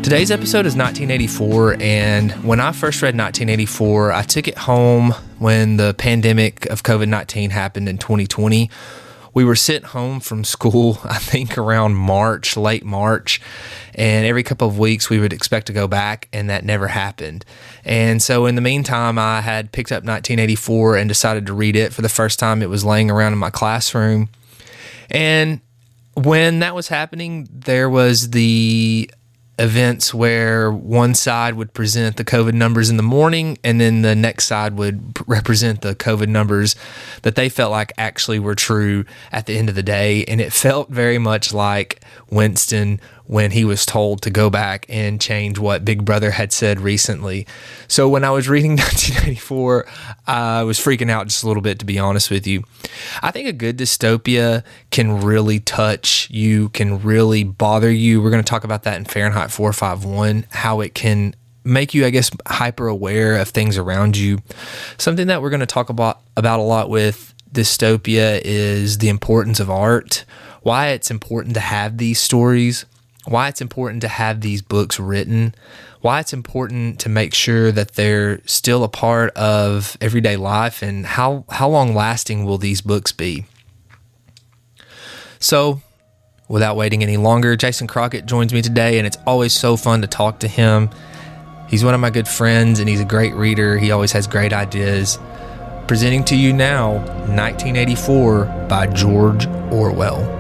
Today's episode is 1984, and when I first read 1984, I took it home when the pandemic of COVID-19 happened in 2020. We were sent home from school, I think around March, late March, and every couple of weeks we would expect to go back, and that never happened. And so in the meantime, I had picked up 1984 and decided to read it for the first time. It was laying around in my classroom. And when that was happening, there was the events where one side would present the COVID numbers in the morning, and then the next side would represent the COVID numbers that they felt like actually were true at the end of the day. And it felt very much like Winston when he was told to go back and change what Big Brother had said recently. So when I was reading 1984, I was freaking out just a little bit, to be honest with you. I think a good dystopia can really touch you, can really bother you. We're going to talk about that in Fahrenheit 451, how it can make you, I guess, hyper aware of things around you. Something that we're going to talk about a lot with dystopia is the importance of art, why it's important to have these stories, why it's important to have these books written, why it's important to make sure that they're still a part of everyday life, and how long lasting will these books be. So, without waiting any longer, Jason Crockett joins me today, and it's always so fun to talk to him. He's one of my good friends, and he's a great reader. He always has great ideas. Presenting to you now, 1984 by George Orwell.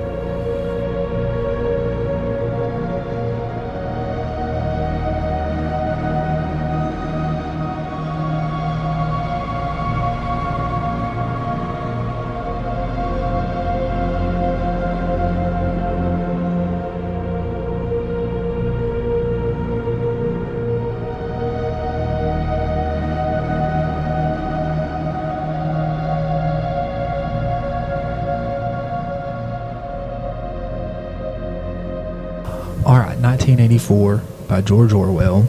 All right, 1984 by George Orwell.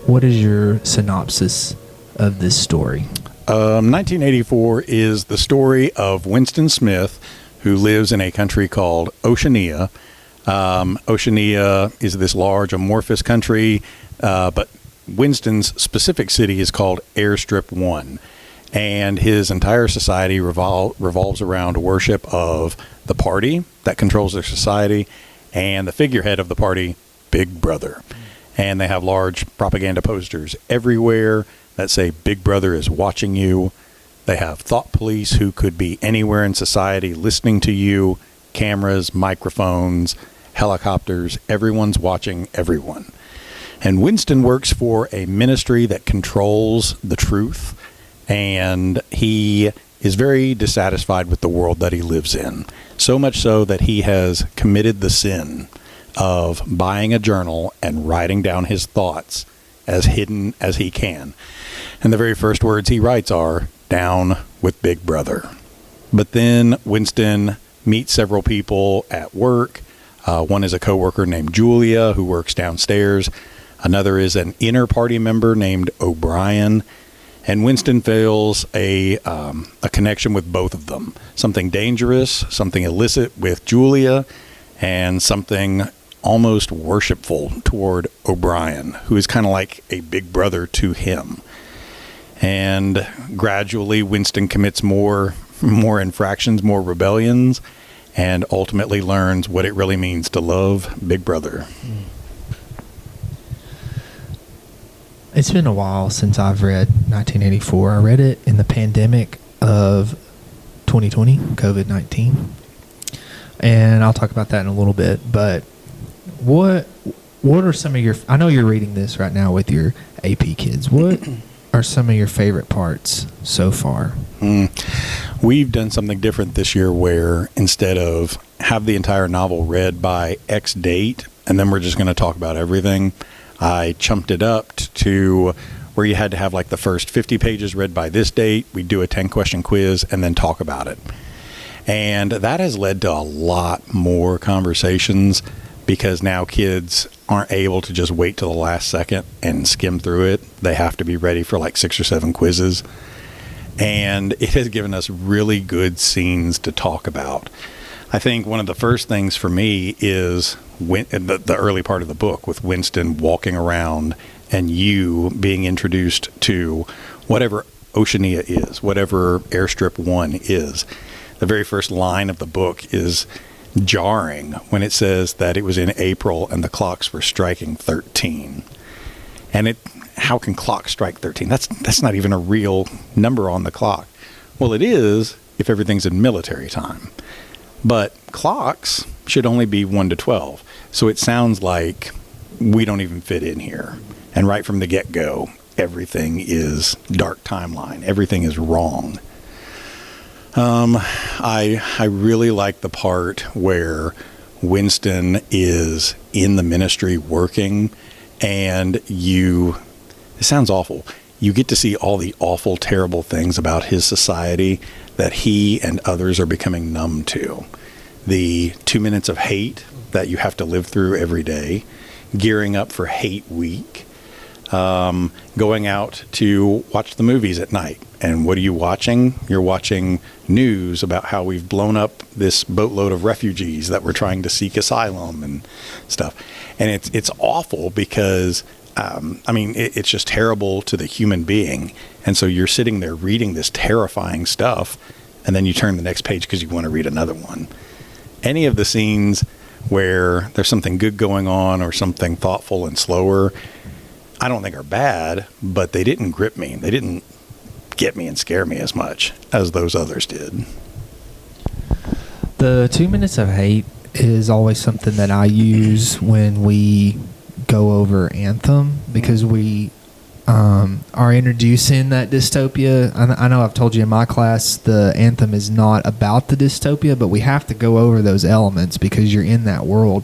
What is your synopsis of this story? 1984 is the story of Winston Smith, who lives in a country called Oceania. Oceania is this large, amorphous country, but Winston's specific city is called Airstrip 1. And his entire society revolves around worship of the party that controls their society and the figurehead of the party, Big Brother. And they have large propaganda posters everywhere that say Big Brother is watching you. They have thought police who could be anywhere in society listening to you, cameras, microphones, helicopters. Everyone's watching everyone. And Winston works for a ministry that controls the truth, and he is very dissatisfied with the world that he lives in. So much so that he has committed the sin of buying a journal and writing down his thoughts as hidden as he can. And the very first words he writes are, "Down with Big Brother." But then Winston meets several people at work. One is a coworker named Julia who works downstairs. Another is an inner party member named O'Brien. And Winston feels a connection with both of them. Something dangerous, something illicit with Julia, and something almost worshipful toward O'Brien, who is kind of like a big brother to him. And gradually, Winston commits more infractions, more rebellions, and ultimately learns what it really means to love Big Brother. It's been a while since I've read 1984. I read it in the pandemic of 2020, COVID-19. And I'll talk about that in a little bit. But what are some of your... I know you're reading this right now with your AP kids. What are some of your favorite parts so far? We've done something different this year where instead of have the entire novel read by X date, and then we're just going to talk about everything, I chumped it up to where you had to have like the first 50 pages read by this date. We'd do a 10-question quiz and then talk about it. And that has led to a lot more conversations because now kids aren't able to just wait till the last second and skim through it. They have to be ready for like 6 or 7 quizzes. And it has given us really good scenes to talk about. I think one of the first things for me is the early part of the book with Winston walking around and you being introduced to whatever Oceania is, whatever Airstrip 1 is. The very first line of the book is jarring when it says that it was in April and the clocks were striking 13. And how can clocks strike 13? That's not even a real number on the clock. Well, it is if everything's in military time. But clocks should only be 1 to 12. So it sounds like we don't even fit in here. And right from the get-go, everything is dark timeline. Everything is wrong. I really like the part where Winston is in the ministry working, and it sounds awful. You get to see all the awful, terrible things about his society that he and others are becoming numb to. The 2 minutes of hate that you have to live through every day, gearing up for hate week, going out to watch the movies at night. And what are you watching? You're watching news about how we've blown up this boatload of refugees that were trying to seek asylum and stuff. And it's awful because, it's just terrible to the human being. And so you're sitting there reading this terrifying stuff, and then you turn the next page because you want to read another one. Any of the scenes where there's something good going on or something thoughtful and slower, I don't think are bad, but they didn't grip me. They didn't get me and scare me as much as those others did. The 2 minutes of hate is always something that I use when we go over Anthem, because we are introducing that dystopia. I know I've told you in my class the Anthem is not about the dystopia, but we have to go over those elements because you're in that world.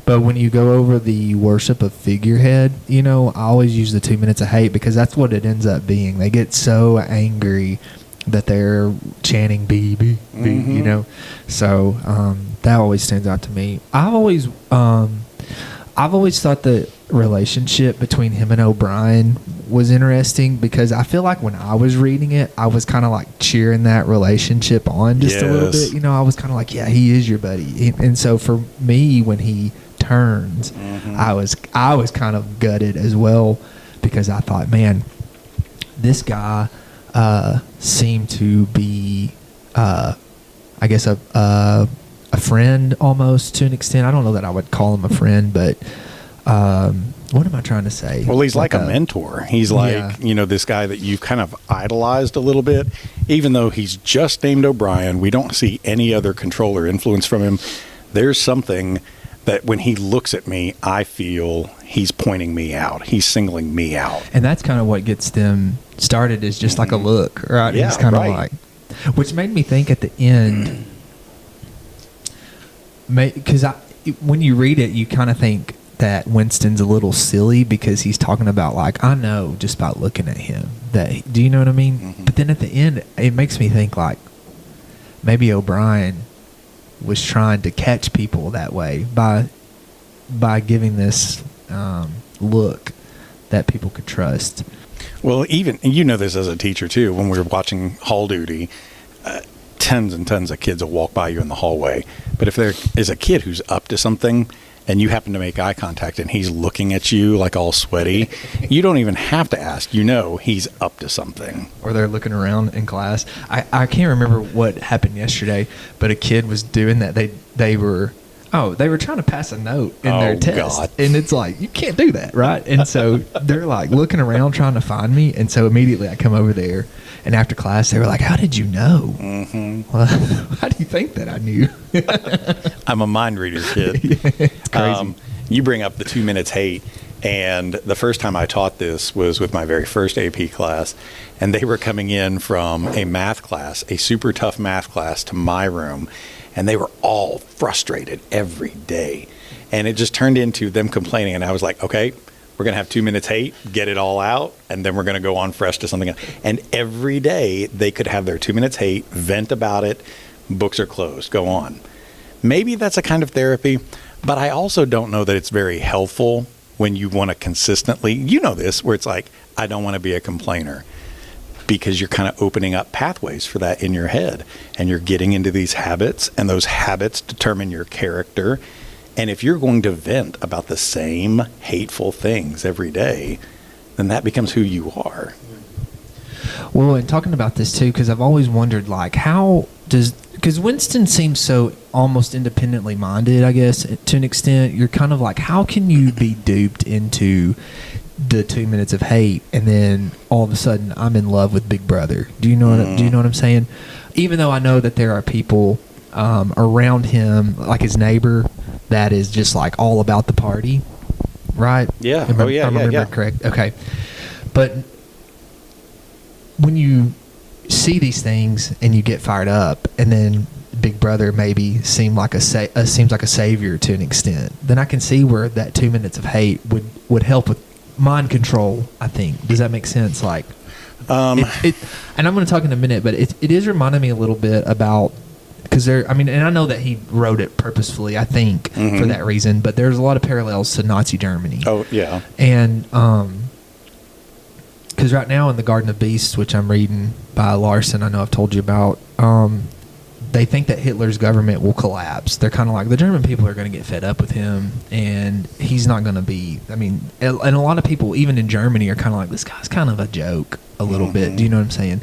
But when you go over the worship of figurehead, I always use the 2 minutes of hate because that's what it ends up being. They get so angry that they're chanting B, B, B, So that always stands out to me. I've always thought the relationship between him and O'Brien was interesting because I feel like when I was reading it, I was kind of like cheering that relationship on just a little bit. I was kind of like, yeah, he is your buddy. And so for me, when he turns, I was kind of gutted as well because I thought, man, this guy seemed to be, I guess, a friend almost to an extent. I don't know that I would call him a friend, but what am I trying to say? Well, he's like a mentor. He's like, this guy that you've kind of idolized a little bit. Even though he's just named O'Brien, we don't see any other control or influence from him. There's something that when he looks at me, I feel he's pointing me out. He's singling me out. And that's kind of what gets them started, is just like a look, right? Yeah, it's kind of right. like, which made me think at the end, because when you read it, you kind of think that Winston's a little silly because he's talking about, like, I know just by looking at him that, do you know what I mean? Mm-hmm. But then at the end, it makes me think like maybe O'Brien was trying to catch people that way by giving this look that people could trust. Well, even, and this as a teacher too, when we were watching Hall Duty, tons and tons of kids will walk by you in the hallway. But if there is a kid who's up to something and you happen to make eye contact and he's looking at you like all sweaty, you don't even have to ask. He's up to something. Or they're looking around in class. I can't remember what happened yesterday, but a kid was doing that. They were trying to pass a note in their test. God. And it's like, you can't do that, right? And so they're like looking around trying to find me. And so immediately I come over there. And after class, they were like, how did you know? Mm-hmm. Well, how do you think that I knew? I'm a mind reader, kid. Yeah, crazy. You bring up the 2 minutes hate. And the first time I taught this was with my very first AP class. And they were coming in from a math class, a super tough math class, to my room. And they were all frustrated every day. And it just turned into them complaining. And I was like, okay, we're going to have 2 minutes hate, get it all out, and then we're going to go on fresh to something else. And every day they could have their 2 minutes hate, vent about it, books are closed, go on. Maybe that's a kind of therapy, but I also don't know that it's very helpful when you want to consistently, this, where it's like, I don't want to be a complainer, because you're kind of opening up pathways for that in your head. and you're getting into these habits, and those habits determine your character. And if you're going to vent about the same hateful things every day, then that becomes who you are. Well, and talking about this too, because I've always wondered, like, because Winston seems so almost independently minded, I guess, to an extent. You're kind of like, how can you be duped into the 2 minutes of hate, and then all of a sudden I'm in love with Big Brother? Do you know what I'm saying? Even though I know that there are people around him, like his neighbor, that is just like all about the party, right? Yeah. Am I remembering correct? Okay. But when you see these things and you get fired up, and then Big Brother maybe seems like a savior to an extent, then I can see where that 2 minutes of hate would help with mind control, I think. Does that make sense? Like, and I'm going to talk in a minute, but it is reminding me a little bit about, because and I know that he wrote it purposefully, I think, for that reason, but there's a lot of parallels to Nazi Germany. Oh, yeah. And, because right now in The Garden of Beasts, which I'm reading by Larson, I know I've told you about, they think that Hitler's government will collapse. They're kind of like, the German people are going to get fed up with him, and he's not going to be, and a lot of people, even in Germany, are kind of like, this guy's kind of a joke a little bit. Do you know what I'm saying?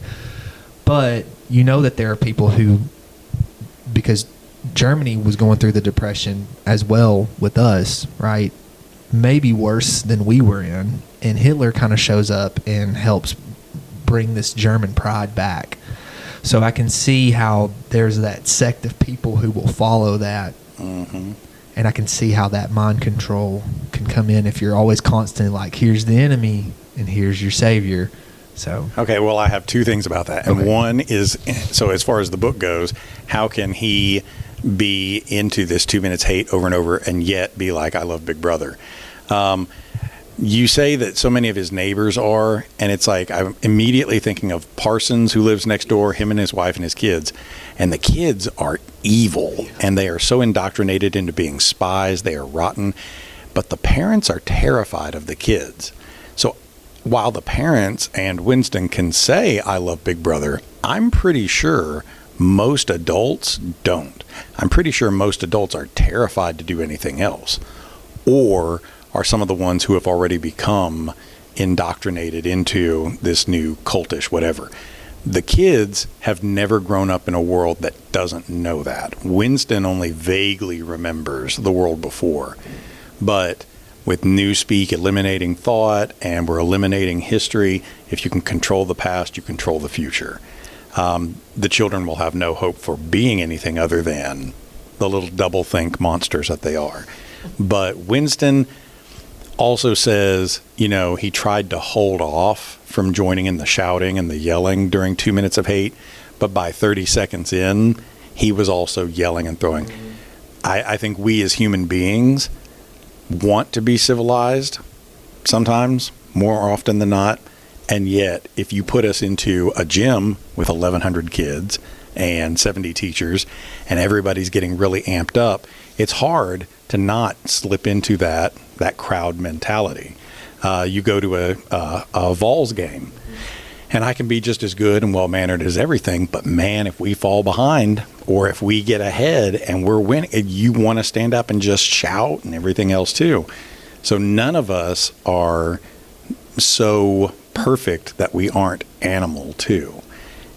But you know that there are people who, because Germany was going through the Depression as well with us, right? Maybe worse than we were in, and Hitler kind of shows up and helps bring this German pride back. So I can see how there's that sect of people who will follow that, and I can see how that mind control can come in if you're always constantly like, here's the enemy and here's your savior. So okay, well, I have two things about that, and one is, so as far as the book goes, how can he be into this 2 minutes hate over and over and yet be like, I love Big Brother? You say that so many of his neighbors are, and it's like, I'm immediately thinking of Parsons, who lives next door, him and his wife and his kids, and the kids are evil, and they are so indoctrinated into being spies, they are rotten, but the parents are terrified of the kids. So while the parents and Winston can say, I love Big Brother, I'm pretty sure most adults don't. I'm pretty sure most adults are terrified to do anything else, or are some of the ones who have already become indoctrinated into this new cultish whatever. The kids have never grown up in a world that doesn't know that. Winston only vaguely remembers the world before. But with Newspeak eliminating thought, and we're eliminating history, if you can control the past, you control the future. The children will have no hope for being anything other than the little double-think monsters that they are. But Winston also says, he tried to hold off from joining in the shouting and the yelling during 2 minutes of hate, but by 30 seconds in, he was also yelling and throwing. I think we as human beings want to be civilized sometimes, more often than not, and yet if you put us into a gym with 1,100 kids and 70 teachers and everybody's getting really amped up, it's hard to not slip into that crowd mentality. You go to a Vols game, and I can be just as good and well-mannered as everything, but man, if we fall behind or if we get ahead and we're winning, you want to stand up and just shout and everything else too. So none of us are so perfect that we aren't animal too.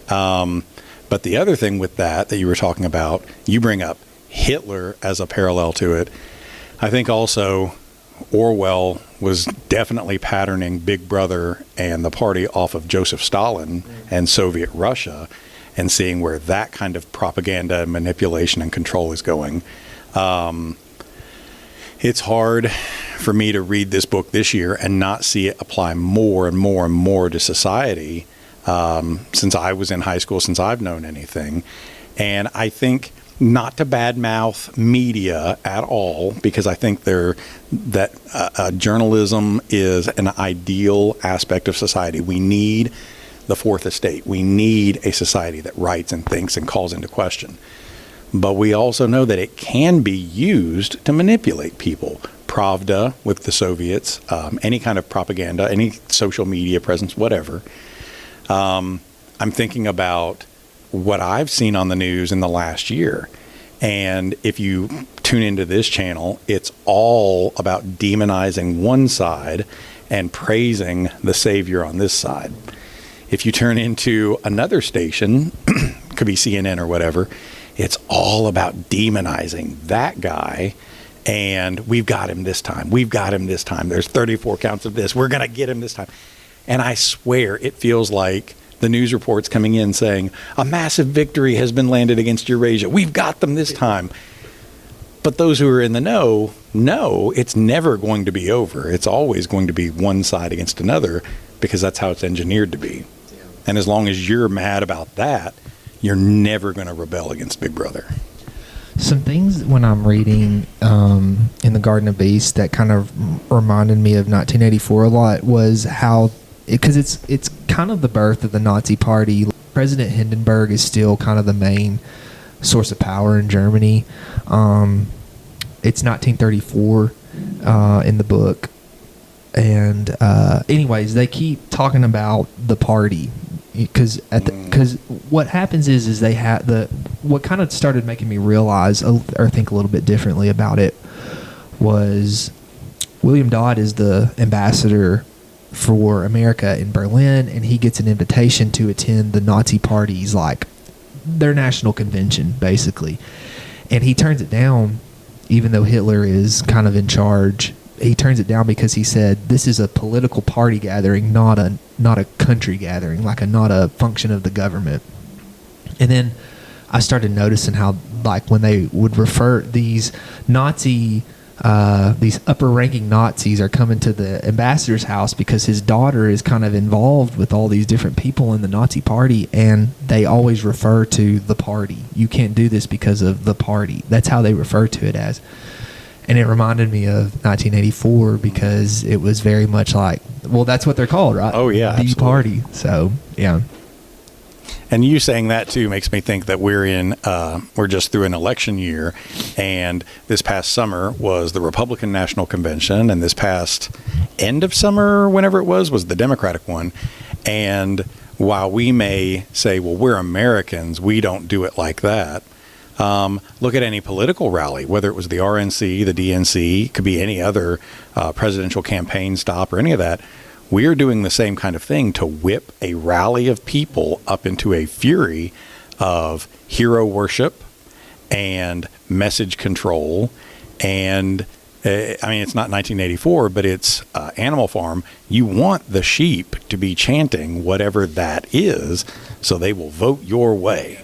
But the other thing with that you were talking about, you bring up Hitler as a parallel to it. I think also Orwell was definitely patterning Big Brother and the party off of Joseph Stalin and Soviet Russia, and seeing where that kind of propaganda and manipulation and control is going. It's hard for me to read this book this year and not see it apply more and more and more to society since I was in high school, since I've known anything. And I think, not to badmouth media at all, because I think that journalism is an ideal aspect of society. We need the fourth estate. We need a society that writes and thinks and calls into question. But we also know that it can be used to manipulate people. Pravda with the Soviets, any kind of propaganda, any social media presence, whatever. I'm thinking about what I've seen on the news in the last year. And if you tune into this channel, it's all about demonizing one side and praising the savior on this side. If you turn into another station, could be CNN or whatever, it's all about demonizing that guy. And we've got him this time. We've got him this time. There's 34 counts of this. We're going to get him this time. And I swear it feels like the news reports coming in saying a massive victory has been landed against Eurasia. We've got them this time. But those who are in the know it's never going to be over. It's always going to be one side against another because that's how it's engineered to be. Yeah. And as long as you're mad about that, you're never going to rebel against Big Brother. Some things when I'm reading in the Garden of Beasts that kind of reminded me of 1984 a lot was how, because it's kind of the birth of the Nazi Party. President Hindenburg is still kind of the main source of power in Germany. It's 1934 in the book. And anyways, they keep talking about the party. Because what happens is they have what kind of started making me realize or think a little bit differently about it was William Dodd is the ambassador for America in Berlin, and he gets an invitation to attend the Nazi Party's, like, their national convention, basically. And he turns it down, even though Hitler is kind of in charge. He turns it down because he said, this is a political party gathering, not a country gathering, not a function of the government. And then I started noticing how, like, when they would refer these upper-ranking Nazis are coming to the ambassador's house because his daughter is kind of involved with all these different people in the Nazi Party, and they always refer to the party. You can't do this because of the party. That's how they refer to it as. And it reminded me of 1984 because it was very much like, well, that's what they're called, right? Oh, yeah, the absolutely. party. So, yeah. And you saying that, too, makes me think that we're just through an election year, and this past summer was the Republican National Convention, and this past end of summer, whenever it was the Democratic one. And while we may say, well, we're Americans, we don't do it like that, look at any political rally, whether it was the RNC, the DNC, could be any other presidential campaign stop or any of that. We are doing the same kind of thing to whip a rally of people up into a fury of hero worship and message control. And it's not 1984, but it's Animal Farm. You want the sheep to be chanting whatever that is, so they will vote your way.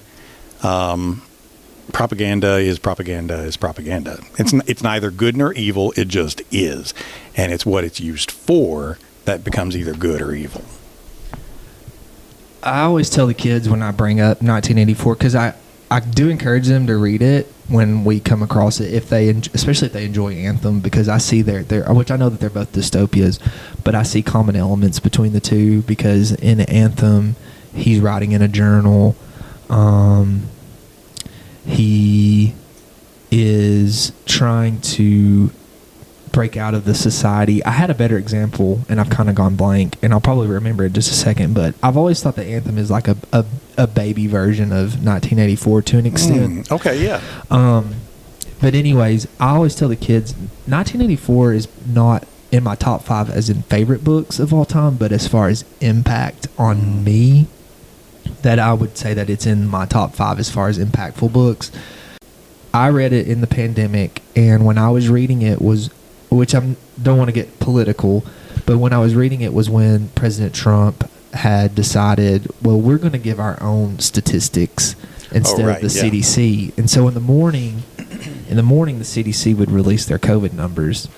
Propaganda is propaganda is propaganda. It's neither good nor evil. It just is. And it's what it's used for that becomes either good or evil. I always tell the kids when I bring up 1984, because I do encourage them to read it when we come across it, especially if they enjoy Anthem, because I see which I know that they're both dystopias, but I see common elements between the two, because in Anthem, he's writing in a journal. He is trying to break out of the society. I had a better example, and I've kind of gone blank, and I'll probably remember it in just a second, but I've always thought that Anthem is like a baby version of 1984 to an extent. Okay, yeah. But anyways, I always tell the kids, 1984 is not in my top 5 as in favorite books of all time, but as far as impact on me, that I would say that it's in my top 5 as far as impactful books. I read it in the pandemic, and when I was reading it which I don't want to get political, but when I was reading it was when President Trump had decided, well, we're going to give our own statistics instead of the CDC. And so in the morning, the CDC would release their COVID numbers.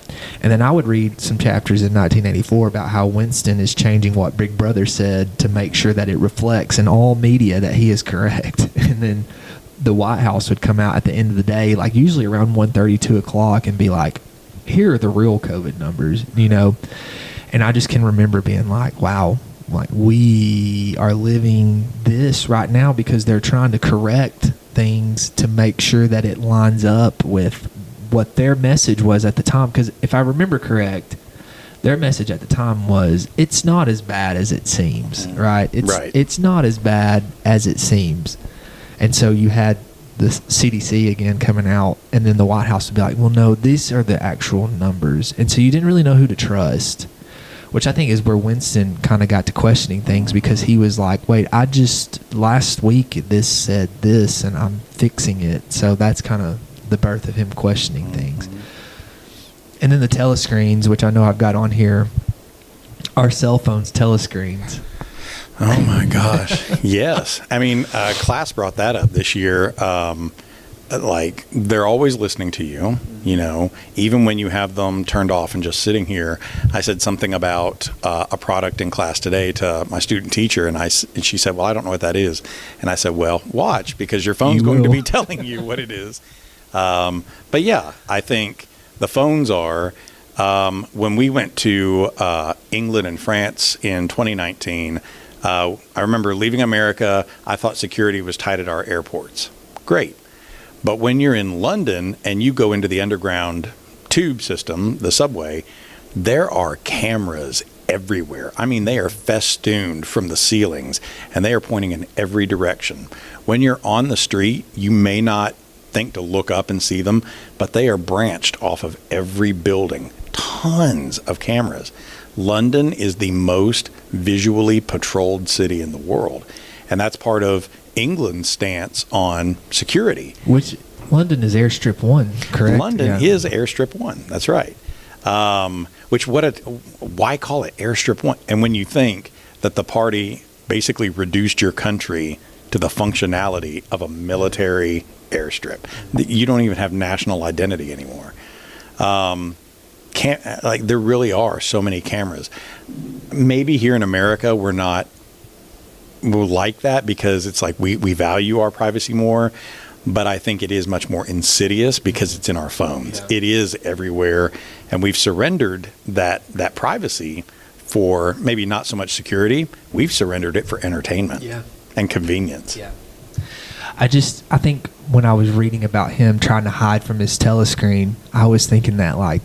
And then I would read some chapters in 1984 about how Winston is changing what Big Brother said to make sure that it reflects in all media that he is correct. And then the White House would come out at the end of the day, like usually around 1:30, 2 o'clock, and be like, here are the real COVID numbers, And I just can remember being like, wow, like we are living this right now because they're trying to correct things to make sure that it lines up with what their message was at the time. Because if I remember correct, their message at the time was, it's not as bad as it seems, right? It's not as bad as it seems. And so you had the CDC again coming out, and then the White House would be like, well, no, these are the actual numbers. And so you didn't really know who to trust, which I think is where Winston kind of got to questioning things, because he was like, wait, last week this said this and I'm fixing it. So that's kind of the birth of him questioning things. And then the telescreens, which I know I've got on here, our cell phones telescreens. Oh my gosh. Yes. I mean, class brought that up this year. Like, they're always listening to you, you know, even when you have them turned off and just sitting here. I said something about a product in class today to my student teacher, and she said, well, I don't know what that is. And I said, well, watch, because your phone's going to be telling you what it is. But yeah, I think the phones are. When we went to England and France in 2019, I remember leaving America, I thought security was tight at our airports. Great. But when you're in London and you go into the underground tube system, the subway, there are cameras everywhere. I mean, they are festooned from the ceilings, and they are pointing in every direction. When you're on the street, you may not think to look up and see them, but they are branched off of every building. Tons of cameras. London is the most visually patrolled city in the world, and that's part of England's stance on security. Which London is Airstrip 1, correct? London is Airstrip 1. That's right. Why call it Airstrip 1? And when you think that the party basically reduced your country to the functionality of a military airstrip, you don't even have national identity anymore. There really are so many cameras. Maybe here in America we're like that, because it's like we value our privacy more, but I think it is much more insidious because it's in our phones. Yeah. It is everywhere, and we've surrendered that privacy for maybe not so much security. We've surrendered it for entertainment and convenience. Yeah. I think when I was reading about him trying to hide from his telescreen, I was thinking that, like,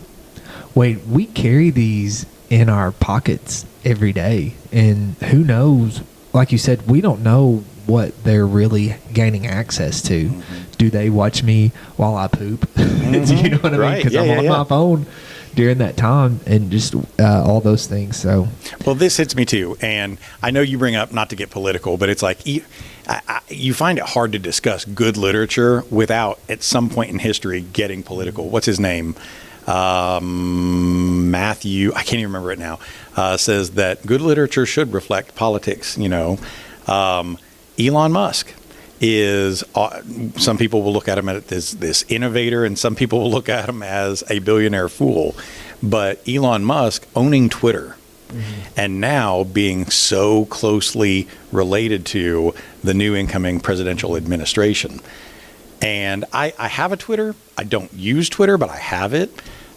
wait, we carry these in our pockets every day, and who knows, like you said, we don't know what they're really gaining access to. Mm-hmm. Do they watch me while I poop? Mm-hmm. You know what I mean? Because I'm on my phone during that time, and just all those things. So, well, this hits me too, and I know you bring up, not to get political, but it's like you find it hard to discuss good literature without, at some point in history, getting political. What's his name? Matthew, I can't even remember it now, says that good literature should reflect politics. You know, Elon Musk is, some people will look at him as this innovator, and some people will look at him as a billionaire fool. But Elon Musk owning Twitter, and now being so closely related to the new incoming presidential administration. And I have a Twitter. I don't use Twitter, but I have it.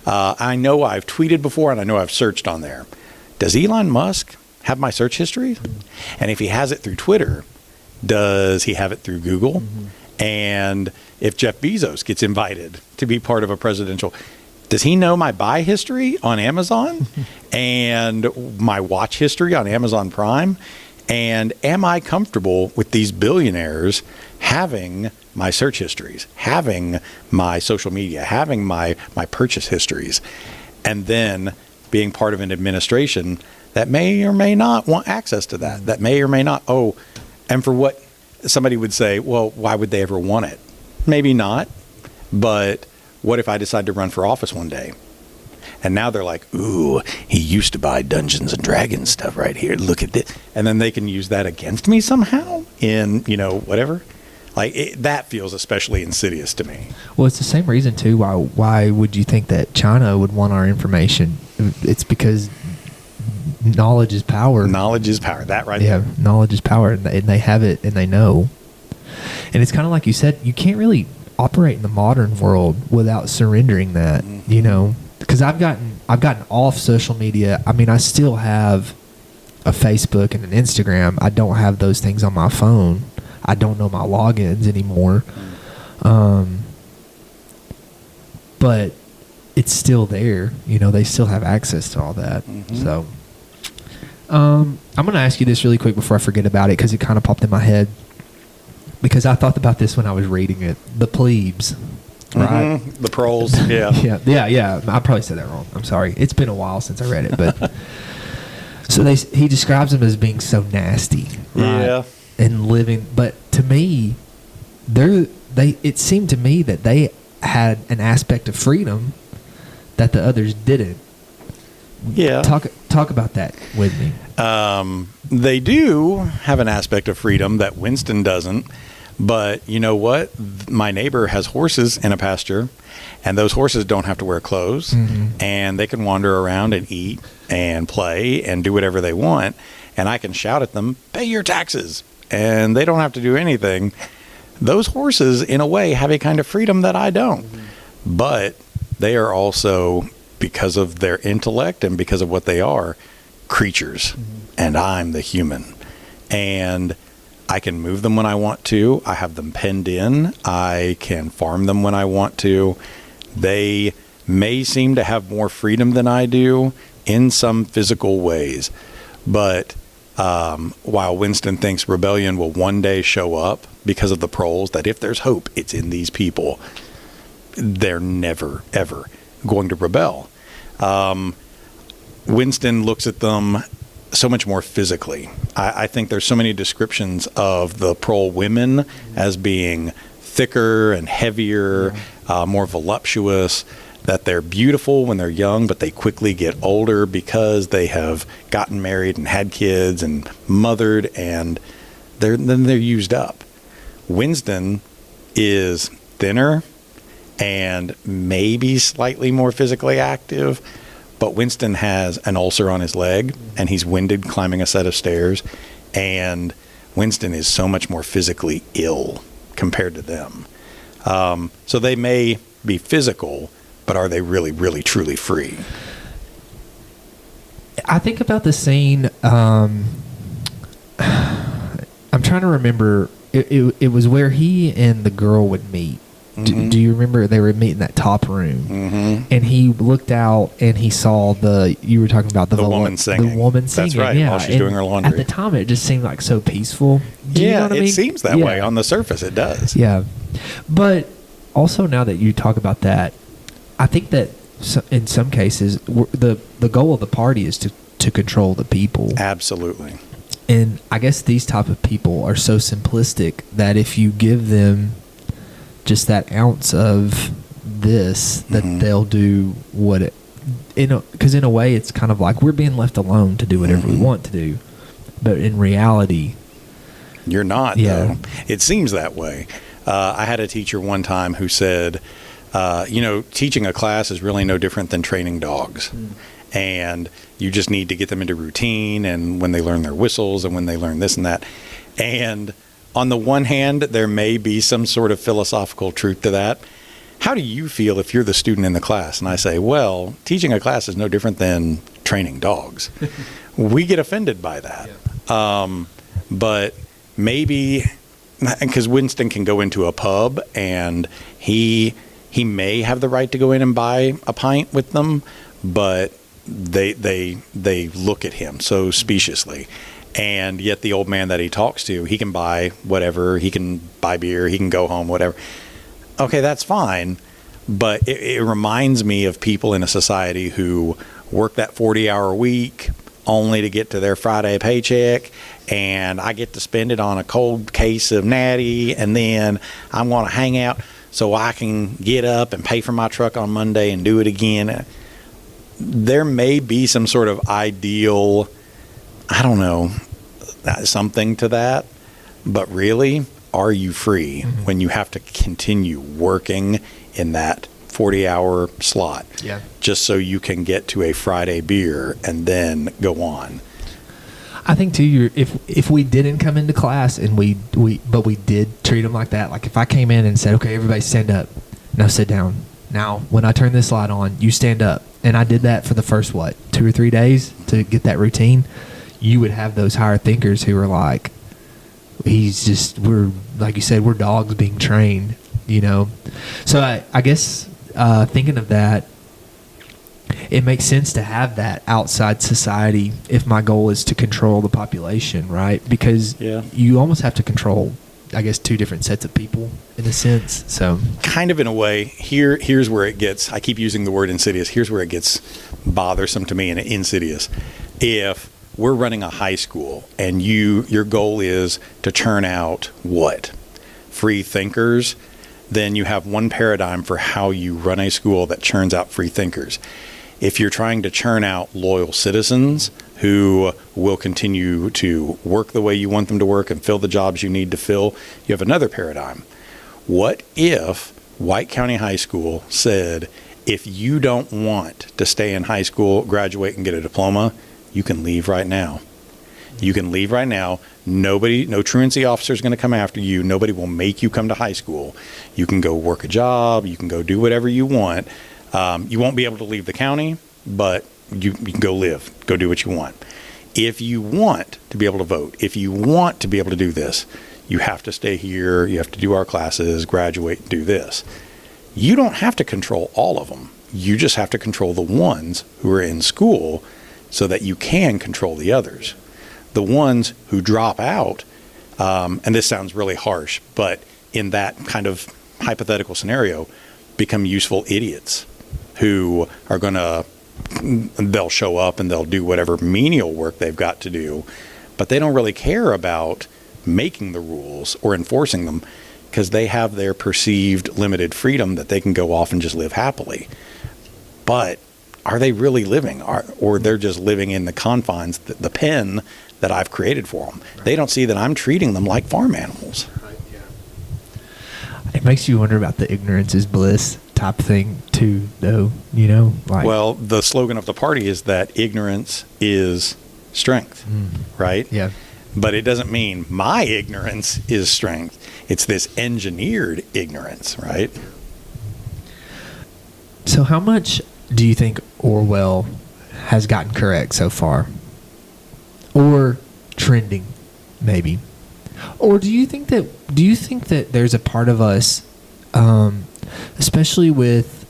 I know I've tweeted before, and I know I've searched on there. Does Elon Musk have my search history? And if he has it through Twitter, does he have it through Google? And if Jeff Bezos gets invited to be part of a presidential, does he know my buy history on Amazon and my watch history on Amazon Prime? And am I comfortable with these billionaires having my search histories, having my social media, having my purchase histories, and then being part of an administration that may or may not want access to that may or may not. Oh, and for what somebody would say, well, why would they ever want it? Maybe not, but what if I decide to run for office one day? And now they're like, ooh, he used to buy Dungeons and Dragons stuff right here. Look at this. And then they can use that against me somehow in, whatever. Like, that feels especially insidious to me. Well, it's the same reason, too, why would you think that China would want our information? It's because knowledge is power. Knowledge is power. That right there. Yeah, knowledge is power, and they have it, and they know. And it's kind of like you said, you can't really operate in the modern world without surrendering that, Because I've gotten off social media. I mean, I still have a Facebook and an Instagram. I don't have those things on my phone. I don't know my logins anymore. But it's still there. They still have access to all that. So I'm going to ask you this really quick before I forget about it, because it kind of popped in my head. because I thought about this when I was reading it. The plebes, right? Mm-hmm. The proles, yeah. yeah. I probably said that wrong. I'm sorry. It's been a while since I read it, but so he describes them as being so nasty, right? Yeah. And living, but to me, it seemed to me that they had an aspect of freedom that the others didn't. Yeah. Talk about that with me. They do have an aspect of freedom that Winston doesn't. But you know what? My neighbor has horses in a pasture, and those horses don't have to wear clothes, and they can wander around and eat and play and do whatever they want. And I can shout at them, pay your taxes, and they don't have to do anything. Those horses, in a way, have a kind of freedom that I don't. But they are also, because of their intellect and because of what they are, creatures. And I'm the human. And I can move them when I want to. I have them penned in. I can farm them when I want to. They may seem to have more freedom than I do in some physical ways. But while Winston thinks rebellion will one day show up because of the proles, that if there's hope, it's in these people, they're never, ever going to rebel. Winston looks at them so much more physically. I think there's so many descriptions of the prole women as being thicker and heavier, more voluptuous, that they're beautiful when they're young, but they quickly get older because they have gotten married and had kids and mothered, and then they're used up. Winston is thinner and maybe slightly more physically active, but Winston has an ulcer on his leg, and he's winded climbing a set of stairs, and Winston is so much more physically ill compared to them. So they may be physical, but are they really, really, truly free? I think about the scene. I'm trying to remember. It was where he and the girl would meet. Do you remember they were meeting in that top room? And he looked out and he saw you were talking about the woman singing. The woman singing. That's right, yeah. while she's doing her laundry. At the time, it just seemed like so peaceful. Do you know what I mean? It seems that way. On the surface, it does. Yeah. But also, now that you talk about that, I think that in some cases, the goal of the party is to control the people. Absolutely. And I guess these type of people are so simplistic that if you give them just that ounce of this, that they'll do because in a way it's kind of like we're being left alone to do whatever we want to do, but in reality you're not. Though it seems that way. I had a teacher one time who said, teaching a class is really no different than training dogs. And you just need to get them into routine, and when they learn their whistles and when they learn this and that. And on the one hand, there may be some sort of philosophical truth to that. How do you feel if you're the student in the class? And I say, well, teaching a class is no different than training dogs. We get offended by that. Yeah. But maybe, because Winston can go into a pub and he may have the right to go in and buy a pint with them, but they look at him so speciously. And yet the old man that he talks to, he can buy whatever, he can buy beer, he can go home, whatever. Okay, that's fine. But it reminds me of people in a society who work that 40-hour week only to get to their Friday paycheck, and I get to spend it on a cold case of Natty, and then I want to hang out so I can get up and pay for my truck on Monday and do it again. There may be some sort of ideal, I don't know, something to that, but really, are you free when you have to continue working in that 40-hour slot just so you can get to a Friday beer and then go on? I think too, if we didn't come into class and we did treat them like that, like if I came in and said, okay, everybody stand up, now sit down. Now, when I turn this light on, you stand up. And I did that for the first, 2 or 3 days to get that routine. You would have those higher thinkers who are like, we're, like you said, we're dogs being trained, So I guess thinking of that, it makes sense to have that outside society if my goal is to control the population, right? Because you almost have to control I guess, two different sets of people in a sense. So kind of in a way. Here's where it gets, I keep using the word insidious. Here's where it gets bothersome to me and insidious. If we're running a high school and your goal is to churn out what? Free thinkers, then you have one paradigm for how you run a school that churns out free thinkers. If you're trying to churn out loyal citizens who will continue to work the way you want them to work and fill the jobs you need to fill, you have another paradigm. What if White County High School said, if you don't want to stay in high school, graduate, and get a diploma, you can leave right now. You can leave right now. No truancy officer is going to come after you. Nobody will make you come to high school. You can go work a job. You can go do whatever you want. You won't be able to leave the county, but you can go live, go do what you want. If you want to be able to vote, if you want to be able to do this, you have to stay here. You have to do our classes, graduate, do this. You don't have to control all of them. You just have to control the ones who are in school so that you can control the others. The ones who drop out, and this sounds really harsh, but in that kind of hypothetical scenario, become useful idiots who are going to, they'll show up and they'll do whatever menial work they've got to do, but they don't really care about making the rules or enforcing them because they have their perceived limited freedom that they can go off and just live happily. But are they really living, or they're just living in the confines, the pen that I've created for them? Right. They don't see that I'm treating them like farm animals. Right, yeah. It makes you wonder about the ignorance is bliss type thing too, though, you know? Like, well, the slogan of the party is that ignorance is strength, right? Yeah. But it doesn't mean my ignorance is strength. It's this engineered ignorance, right? So how much do you think Orwell has gotten correct so far? Or trending, maybe? Or do you think that there's a part of us, especially with,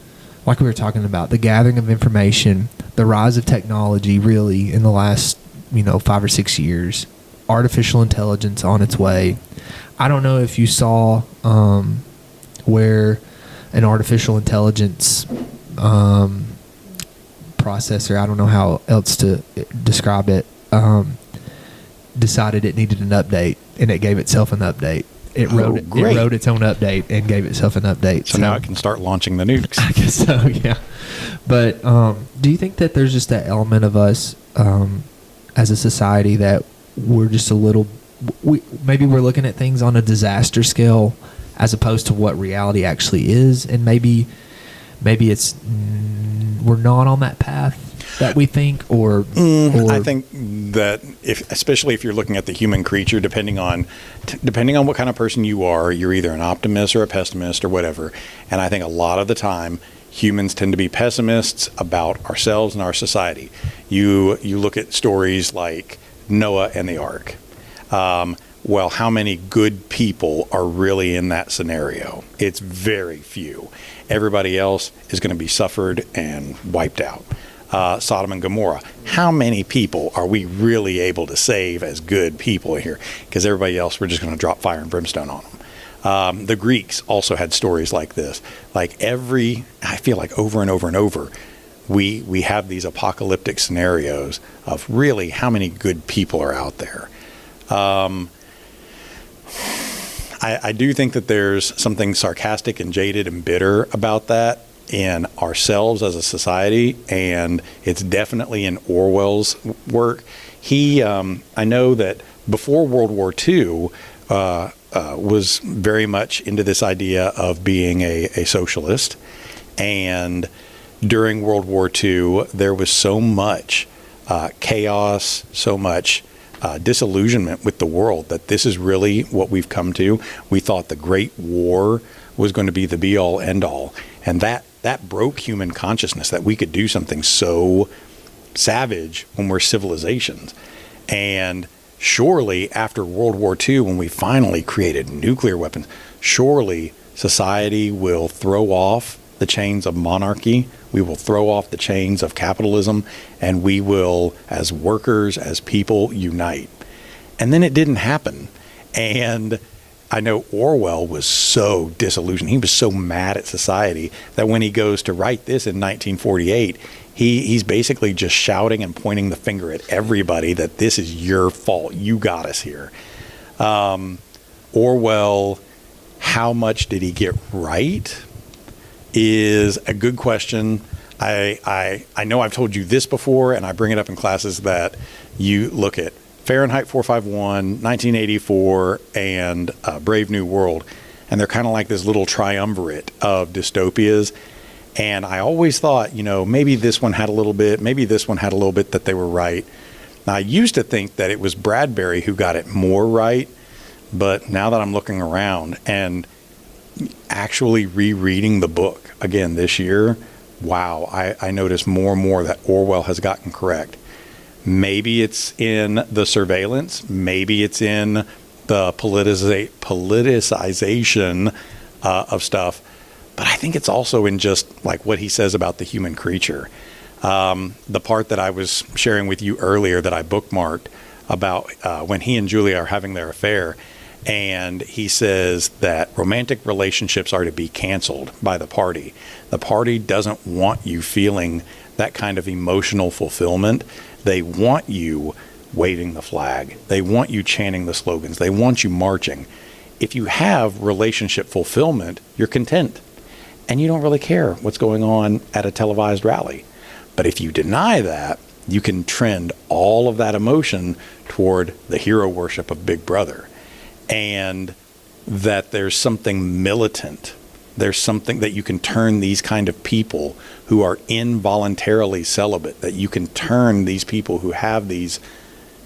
like we were talking about, the gathering of information, the rise of technology really in the last, 5 or 6 years, artificial intelligence on its way. I don't know if you saw where an artificial intelligence processor, I don't know how else to describe it, decided it needed an update, and it gave itself an update. It wrote its own update and gave itself an update. So now it can start launching the nukes. I guess so, yeah. But do you think that there's just that element of us as a society that we're just a little, maybe we're looking at things on a disaster scale as opposed to what reality actually is, and maybe it's we're not on that path that we think, or I think that especially if you're looking at the human creature, depending on what kind of person you are, you're either an optimist or a pessimist or whatever. And I think a lot of the time humans tend to be pessimists about ourselves and our society. You look at stories like Noah and the Ark. Well, how many good people are really in that scenario? It's very few. Everybody else is going to be suffered and wiped out. Sodom and Gomorrah. How many people are we really able to save as good people here? Because everybody else, we're just going to drop fire and brimstone on them. The Greeks also had stories like this. I feel like over and over and over, we have these apocalyptic scenarios of really how many good people are out there. I do think that there's something sarcastic and jaded and bitter about that in ourselves as a society, and it's definitely in Orwell's work. I know that before World War II, was very much into this idea of being a socialist, and during World War II, there was so much chaos, so much disillusionment with the world that this is really what we've come to. We thought the Great War was going to be the be-all, end-all, and that broke human consciousness, that we could do something so savage when we're civilizations. And surely after World War II, when we finally created nuclear weapons, surely society will throw off the chains of monarchy. We will throw off the chains of capitalism, and we will, as workers, as people, unite. And then it didn't happen. And I know Orwell was so disillusioned. He was so mad at society that when he goes to write this in 1948, he's basically just shouting and pointing the finger at everybody that this is your fault. You got us here. Orwell, how much did he get right is a good question. I know I've told you this before, and I bring it up in classes, that you look at Fahrenheit 451, 1984, and Brave New World, and they're kind of like this little triumvirate of dystopias. And I always thought, maybe this one had a little bit, maybe this one had a little bit, that they were right. Now, I used to think that it was Bradbury who got it more right, but now that I'm looking around and actually rereading the book again this year, wow, I notice more and more that Orwell has gotten correct. Maybe it's in the surveillance. Maybe it's in the politicization of stuff. But I think it's also in just like what he says about the human creature. The part that I was sharing with you earlier that I bookmarked about when he and Julia are having their affair. And he says that romantic relationships are to be canceled by the party. The party doesn't want you feeling that kind of emotional fulfillment. They want you waving the flag. They want you chanting the slogans. They want you marching. If you have relationship fulfillment, you're content. And you don't really care what's going on at a televised rally. But if you deny that, you can trend all of that emotion toward the hero worship of Big Brother. And that there's something militant. There's something that you can turn these kind of people who are involuntarily celibate, that you can turn these people who have these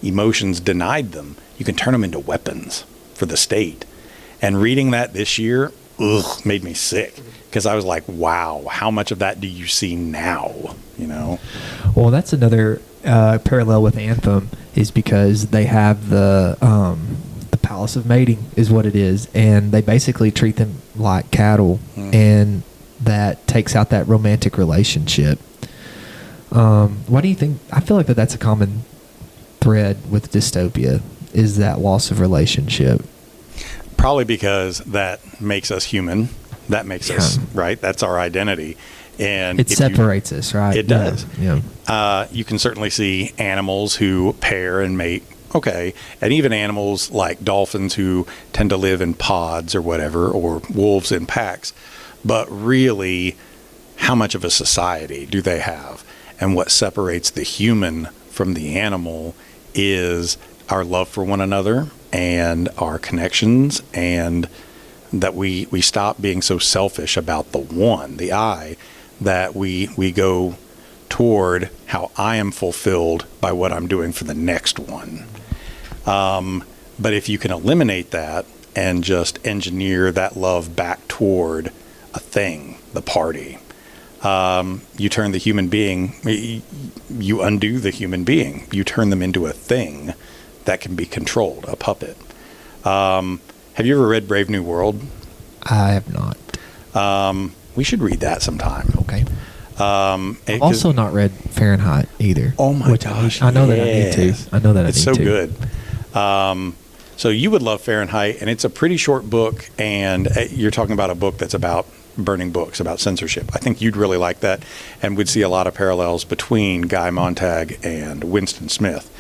emotions denied them, you can turn them into weapons for the state. And reading that this year, made me sick, because I was like, wow, how much of that do you see now? Well, that's another parallel with Anthem, is because they have the palace of mating is what it is, and they basically treat them like cattle, and that takes out that romantic relationship. Why do you think? I feel like that's a common thread with dystopia, is that loss of relationship. Probably because that makes us human. That makes us, right? That's our identity. And it separates us, right? It does. Yeah. You can certainly see animals who pair and mate. Okay. And even animals like dolphins who tend to live in pods or whatever, or wolves in packs. But really, how much of a society do they have? And what separates the human from the animal is our love for one another and our connections, and that we stop being so selfish about the one, the I, that we go toward how I am fulfilled by what I'm doing for the next one. But if you can eliminate that and just engineer that love back toward a thing, the party, you turn the human being, you undo the human being. You turn them into a thing that can be controlled, a puppet. Have you ever read Brave New World? I have not. We should read that sometime. Okay. I've also not read Fahrenheit either. Oh my gosh! I know that I need to. I know that it's I need to. It's so good. So you would love Fahrenheit, and it's a pretty short book, and you're talking about a book that's about burning books, about censorship. I think you'd really like that, and would see a lot of parallels between Guy Montag and Winston Smith.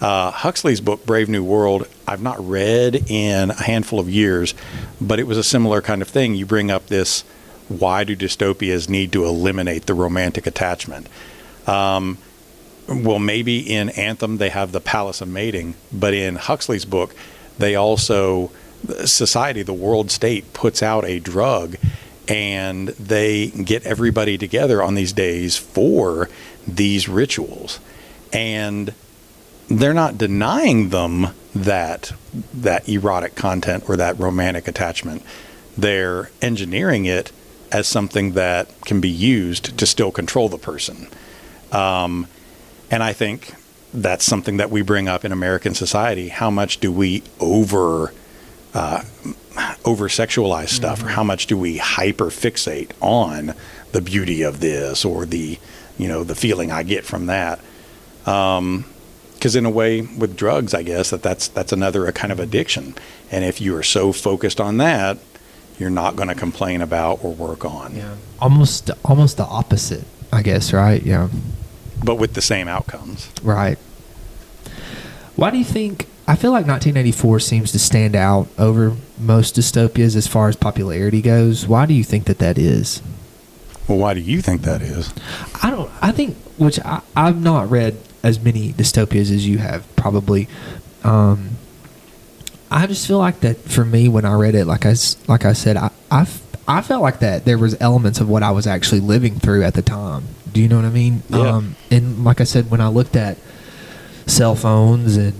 Huxley's book, Brave New World, I've not read in a handful of years, but it was a similar kind of thing. You bring up this, why do dystopias need to eliminate the romantic attachment? Well, maybe in Anthem they have the palace of mating, but in Huxley's book, they also, society, the world state, puts out a drug, and they get everybody together on these days for these rituals. And they're not denying them that erotic content or that romantic attachment. They're engineering it as something that can be used to still control the person. And I think that's something that we bring up in American society. How much do we over sexualize stuff, or how much do we hyper fixate on the beauty of this, or the feeling I get from that? Because in a way, with drugs, I guess that's another kind of addiction. And if you are so focused on that, you're not going to complain about or work on. Yeah. Almost the opposite, I guess, right? Yeah. But with the same outcomes. Right. Why do you think, I feel like 1984 seems to stand out over most dystopias as far as popularity goes. Why do you think that is? Well, why do you think that is? I think, which I've not read as many dystopias as you have, probably. I just feel like that for me, when I read it, like I said, I felt like that there was elements of what I was actually living through at the time. Do you know what I mean? Yeah. And like I said, when I looked at cell phones and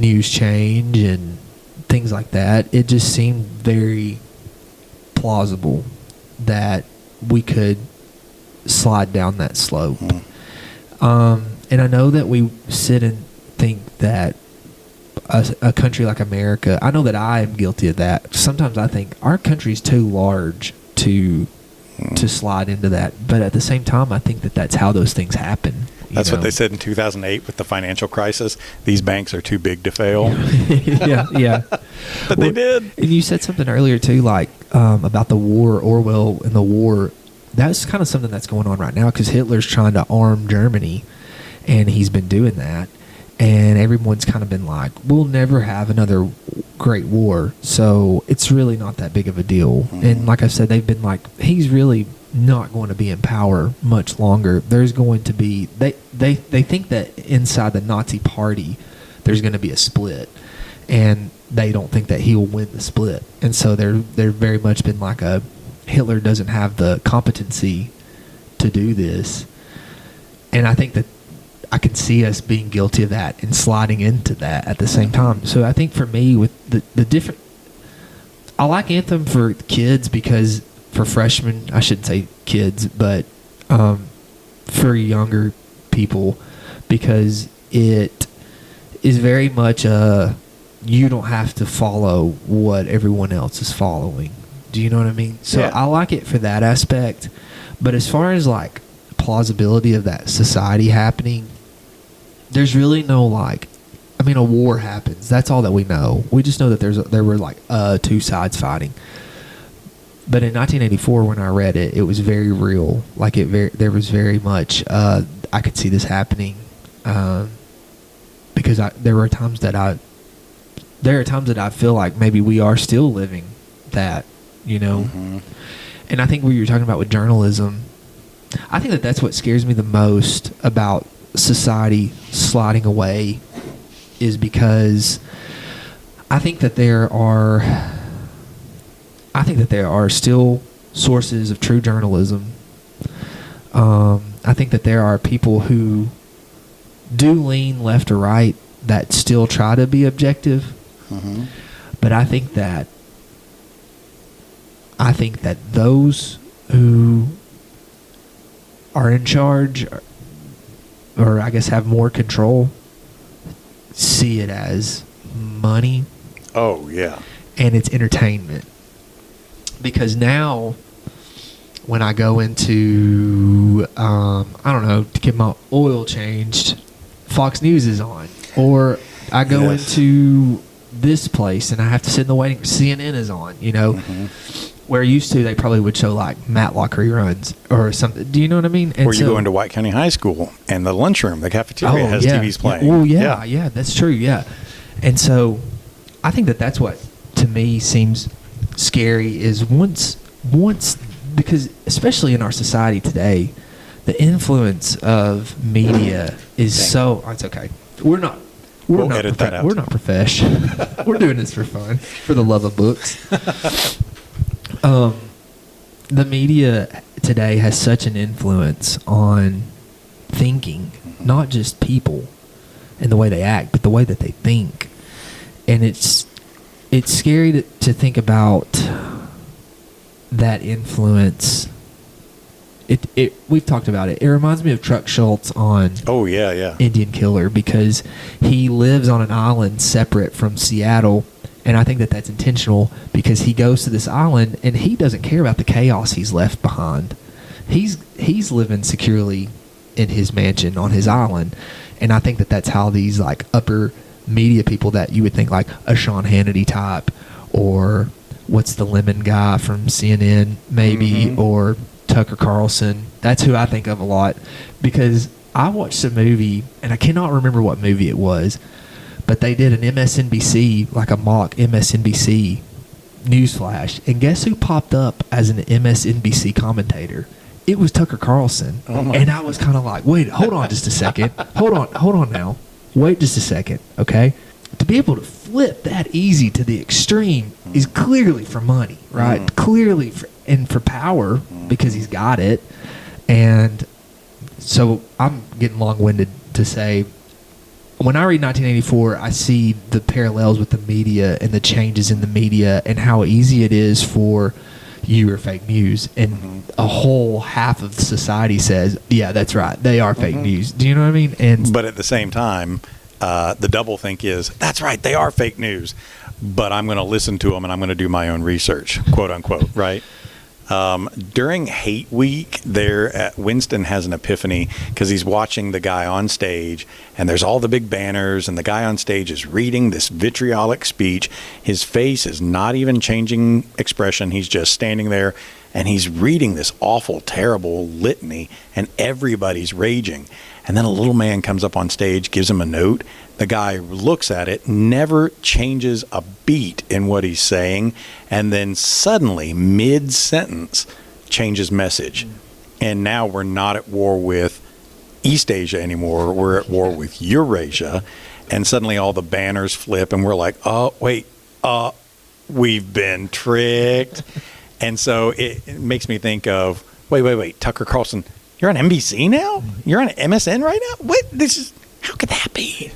news change and things like that, it just seemed very plausible that we could slide down that slope. And I know that we sit and think that a country like America, I know that I am guilty of that. Sometimes I think our country's too large to slide into that. But at the same time, I think that that's how those things happen. That's what they said in 2008 with the financial crisis. These banks are too big to fail. yeah. But they did. And you said something earlier, too, like about the war, Orwell and the war. That's kind of something that's going on right now because Hitler's trying to arm Germany, and he's been doing that. And everyone's kind of been like, we'll never have another great war, so it's really not that big of a deal. Mm-hmm. And like I said, they've been like, he's really not going to be in power much longer. There's going to be, they think that inside the Nazi party, there's going to be a split. And they don't think that he will win the split. And so they're very much been like Hitler doesn't have the competency to do this. And I think that I can see us being guilty of that and sliding into that at the same time. So I think for me, with the different, I like Anthem for kids because for freshmen, I shouldn't say kids, but for younger people, because it is very much you don't have to follow what everyone else is following. Do you know what I mean? So yeah. I like it for that aspect. But as far as like plausibility of that society happening, there's really no a war happens. That's all that we know. We just know that there were like two sides fighting. But in 1984, when I read it, it was very real. Like there was very much I could see this happening because there are times that I feel like maybe we are still living that, you know. Mm-hmm. And I think what you're talking about with journalism, I think that that's what scares me the most about society sliding away, is because I think that there are still sources of true journalism. I think that there are people who do lean left or right that still try to be objective. Mm-hmm. But I think that those who are in charge, or I guess have more control, see it as money. Oh, yeah. And it's entertainment. Because now, when I go into, I don't know, to get my oil changed, Fox News is on. Or I go into this place and I have to sit in the waiting room, CNN is on, you know. Mm-hmm. Where used to, they probably would show like Matlock reruns or something. Do you know what I mean? And or you go into White County High School and the lunchroom, the cafeteria has TVs playing. Well, yeah, that's true, yeah. And so I think that that's what, to me, seems scary is once, because especially in our society today, the influence of media is so, it's okay. We'll edit that out. We're not professional. We're doing this for fun, for the love of books. The media today has such an influence on thinking, not just people and the way they act, but the way that they think. And it's scary to think about that influence. We've talked about it. It reminds me of Truck Schultz on Indian Killer, because he lives on an island separate from Seattle. And I think that that's intentional, because he goes to this island and he doesn't care about the chaos he's left behind. He's living securely in his mansion on his island. And I think that that's how these like upper media people that you would think like a Sean Hannity type, or what's the lemon guy from CNN maybe, or Tucker Carlson. That's who I think of a lot, because I watched a movie, and I cannot remember what movie it was, but they did an MSNBC, like a mock MSNBC newsflash, and guess who popped up as an MSNBC commentator? It was Tucker Carlson. And I was kind of like, wait, hold on just a second. Hold on now. Wait just a second, okay? To be able to flip that easy to the extreme is clearly for money, right? Clearly for power, because he's got it. And so I'm getting long-winded to say, when I read 1984, I see the parallels with the media and the changes in the media and how easy it is for you or fake news. And a whole half of society says, yeah, that's right, they are fake news. Do you know what I mean? But at the same time, the double think is, that's right, they are fake news, but I'm going to listen to them and I'm going to do my own research, quote unquote, right? During Hate Week, Winston has an epiphany because he's watching the guy on stage, and there's all the big banners, and the guy on stage is reading this vitriolic speech. His face is not even changing expression. He's just standing there, and he's reading this awful, terrible litany, and everybody's raging. And then a little man comes up on stage, gives him a note. The guy looks at it, never changes a beat in what he's saying, and then suddenly, mid-sentence, changes message. And now we're not at war with East Asia anymore. We're at war with Eurasia. And suddenly all the banners flip, and we're like, oh, wait, we've been tricked. And so it makes me think of, wait, Tucker Carlson, you're on NBC now? You're on MSN right now? What? How could that be?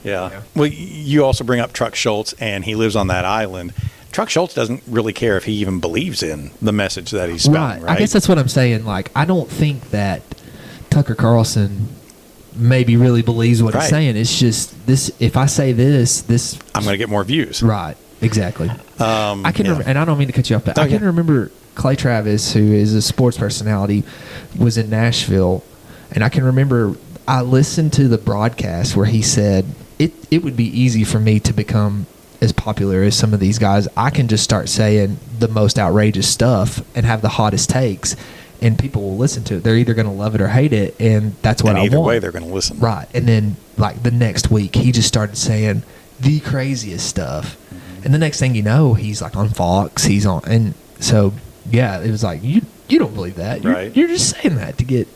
Yeah. Well, you also bring up Truck Schultz, and he lives on that island. Truck Schultz doesn't really care if he even believes in the message that he's spouting, right? I guess that's what I'm saying. Like, I don't think that Tucker Carlson maybe really believes what he's saying. It's just this. If I say this, I'm going to get more views. Right. Exactly. I can remember, and I don't mean to cut you off, but I can remember Clay Travis, who is a sports personality, was in Nashville, and I can remember I listened to the broadcast where he said it would be easy for me to become as popular as some of these guys. I can just start saying the most outrageous stuff and have the hottest takes, and people will listen to it. They're either going to love it or hate it, and that's what I want. Either way, they're going to listen. Right. And then, like, the next week, he just started saying the craziest stuff. And the next thing you know, he's, like, on Fox. He's on. And so, yeah, it was like, you don't believe that. You're just saying that to get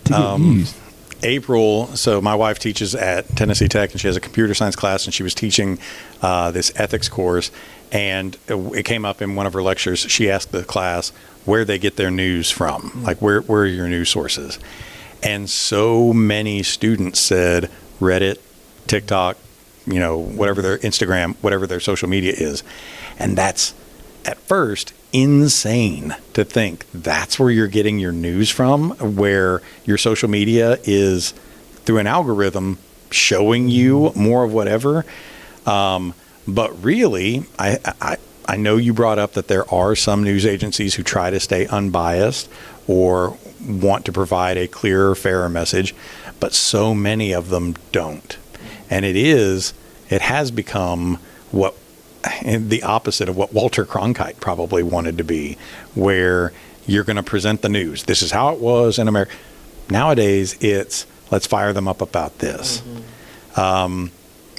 views. April, so my wife teaches at Tennessee Tech, and she has a computer science class, and she was teaching this ethics course, and it came up in one of her lectures. She asked the class where they get their news from, like where are your news sources? And so many students said Reddit, TikTok, whatever their Instagram, whatever their social media is. And that's, at first, insane to think that's where you're getting your news from, where your social media is through an algorithm showing you more of whatever. But really, I know you brought up that there are some news agencies who try to stay unbiased or want to provide a clearer, fairer message, but so many of them don't. And it has become the opposite of what Walter Cronkite probably wanted to be, where you're going to present the news. This is how it was in America. Nowadays, it's let's fire them up about this.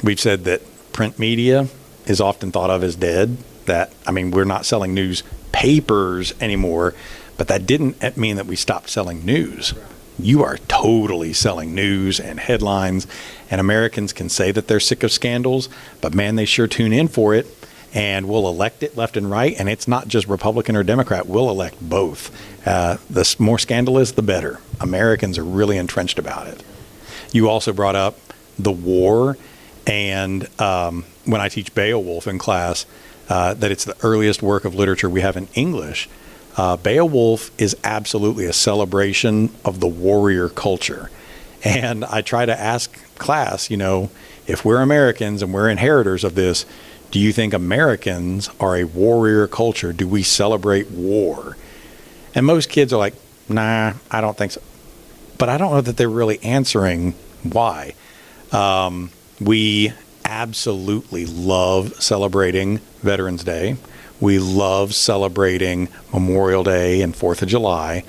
We've said that print media is often thought of as dead. We're not selling newspapers anymore, but that didn't mean that we stopped selling news. You are totally selling news and headlines, and Americans can say that they're sick of scandals, but man, they sure tune in for it, and we'll elect it left and right, and it's not just Republican or Democrat. We'll elect both. The more scandalous, the better. Americans are really entrenched about it. You also brought up the war, and when I teach Beowulf in class, that it's the earliest work of literature we have in English. Beowulf is absolutely a celebration of the warrior culture. And I try to ask class, if we're Americans and we're inheritors of this, do you think Americans are a warrior culture? Do we celebrate war? And most kids are like, nah, I don't think so. But I don't know that they're really answering Why? We absolutely love celebrating Veterans Day. We love celebrating Memorial Day and 4th of July.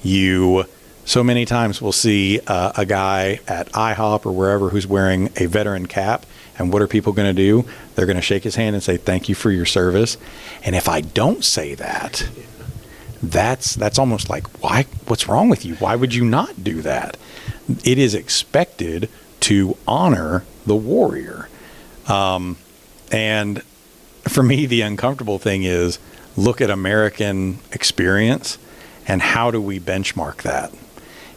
You so many times will see a guy at IHOP or wherever who's wearing a veteran cap. And what are people going to do? They're going to shake his hand and say, thank you for your service. And if I don't say that, that's almost like, why? What's wrong with you? Why would you not do that? It is expected to honor the warrior. And for me, the uncomfortable thing is look at American experience and how do we benchmark that?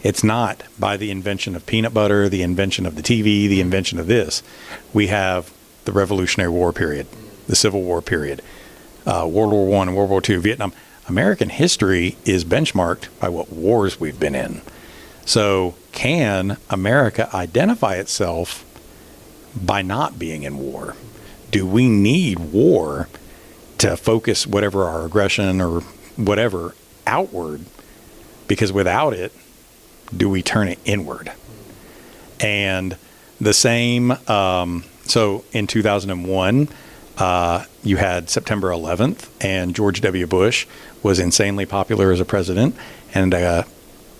It's not by the invention of peanut butter, the invention of the TV, the invention of this. We have the Revolutionary War period, the Civil War period, World War I and World War II, Vietnam. American history is benchmarked by what wars we've been in. So can America identify itself by not being in war? Do we need war to focus whatever our aggression or whatever outward? Because without it, do we turn it inward? And the same, so in 2001, you had September 11th, and George W. Bush was insanely popular as a president. And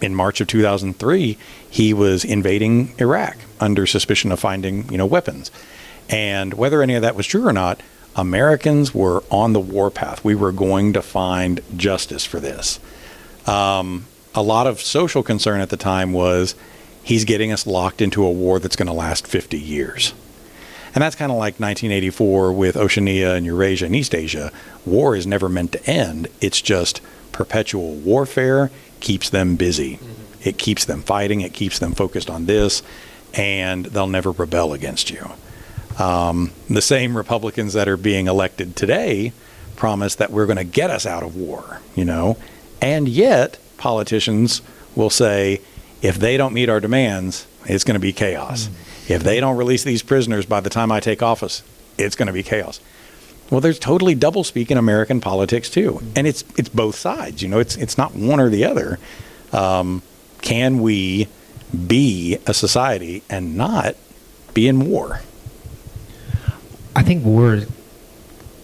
in March of 2003, he was invading Iraq under suspicion of finding, weapons. And whether any of that was true or not, Americans were on the warpath. We were going to find justice for this. A lot of social concern at the time was he's getting us locked into a war that's going to last 50 years. And that's kind of like 1984 with Oceania and Eurasia and East Asia. War is never meant to end. It's just perpetual warfare keeps them busy. It keeps them fighting. It keeps them focused on this, and they'll never rebel against you. The same Republicans that are being elected today promise that we're going to get us out of war, and yet politicians will say, if they don't meet our demands, it's going to be chaos. If they don't release these prisoners by the time I take office, it's going to be chaos. Well, there's totally doublespeak in American politics too, and it's both sides. It's not one or the other. Can we be a society and not be in war? I think war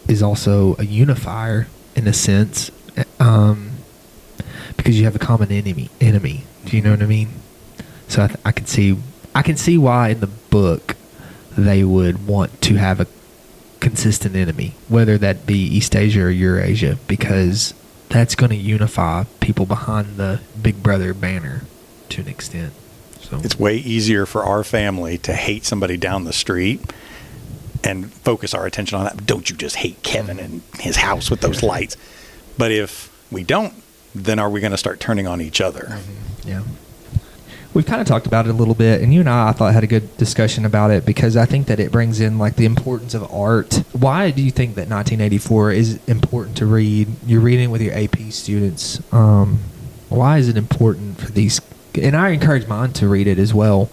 is also a unifier in a sense, because you have a common enemy. Do you know what I mean? So I can see why in the book they would want to have a consistent enemy, whether that be East Asia or Eurasia, because that's going to unify people behind the Big Brother banner to an extent. So it's way easier for our family to hate somebody down the street and focus our attention on that. Don't you just hate Kevin and his house with those lights? But if we don't, then are we going to start turning on each other? Yeah. We've kind of talked about it a little bit, and you and I thought had a good discussion about it, because I think that it brings in like the importance of art. Why do you think that 1984 is important to read? You're reading with your AP students. Why is it important for these? And I encourage mine to read it as well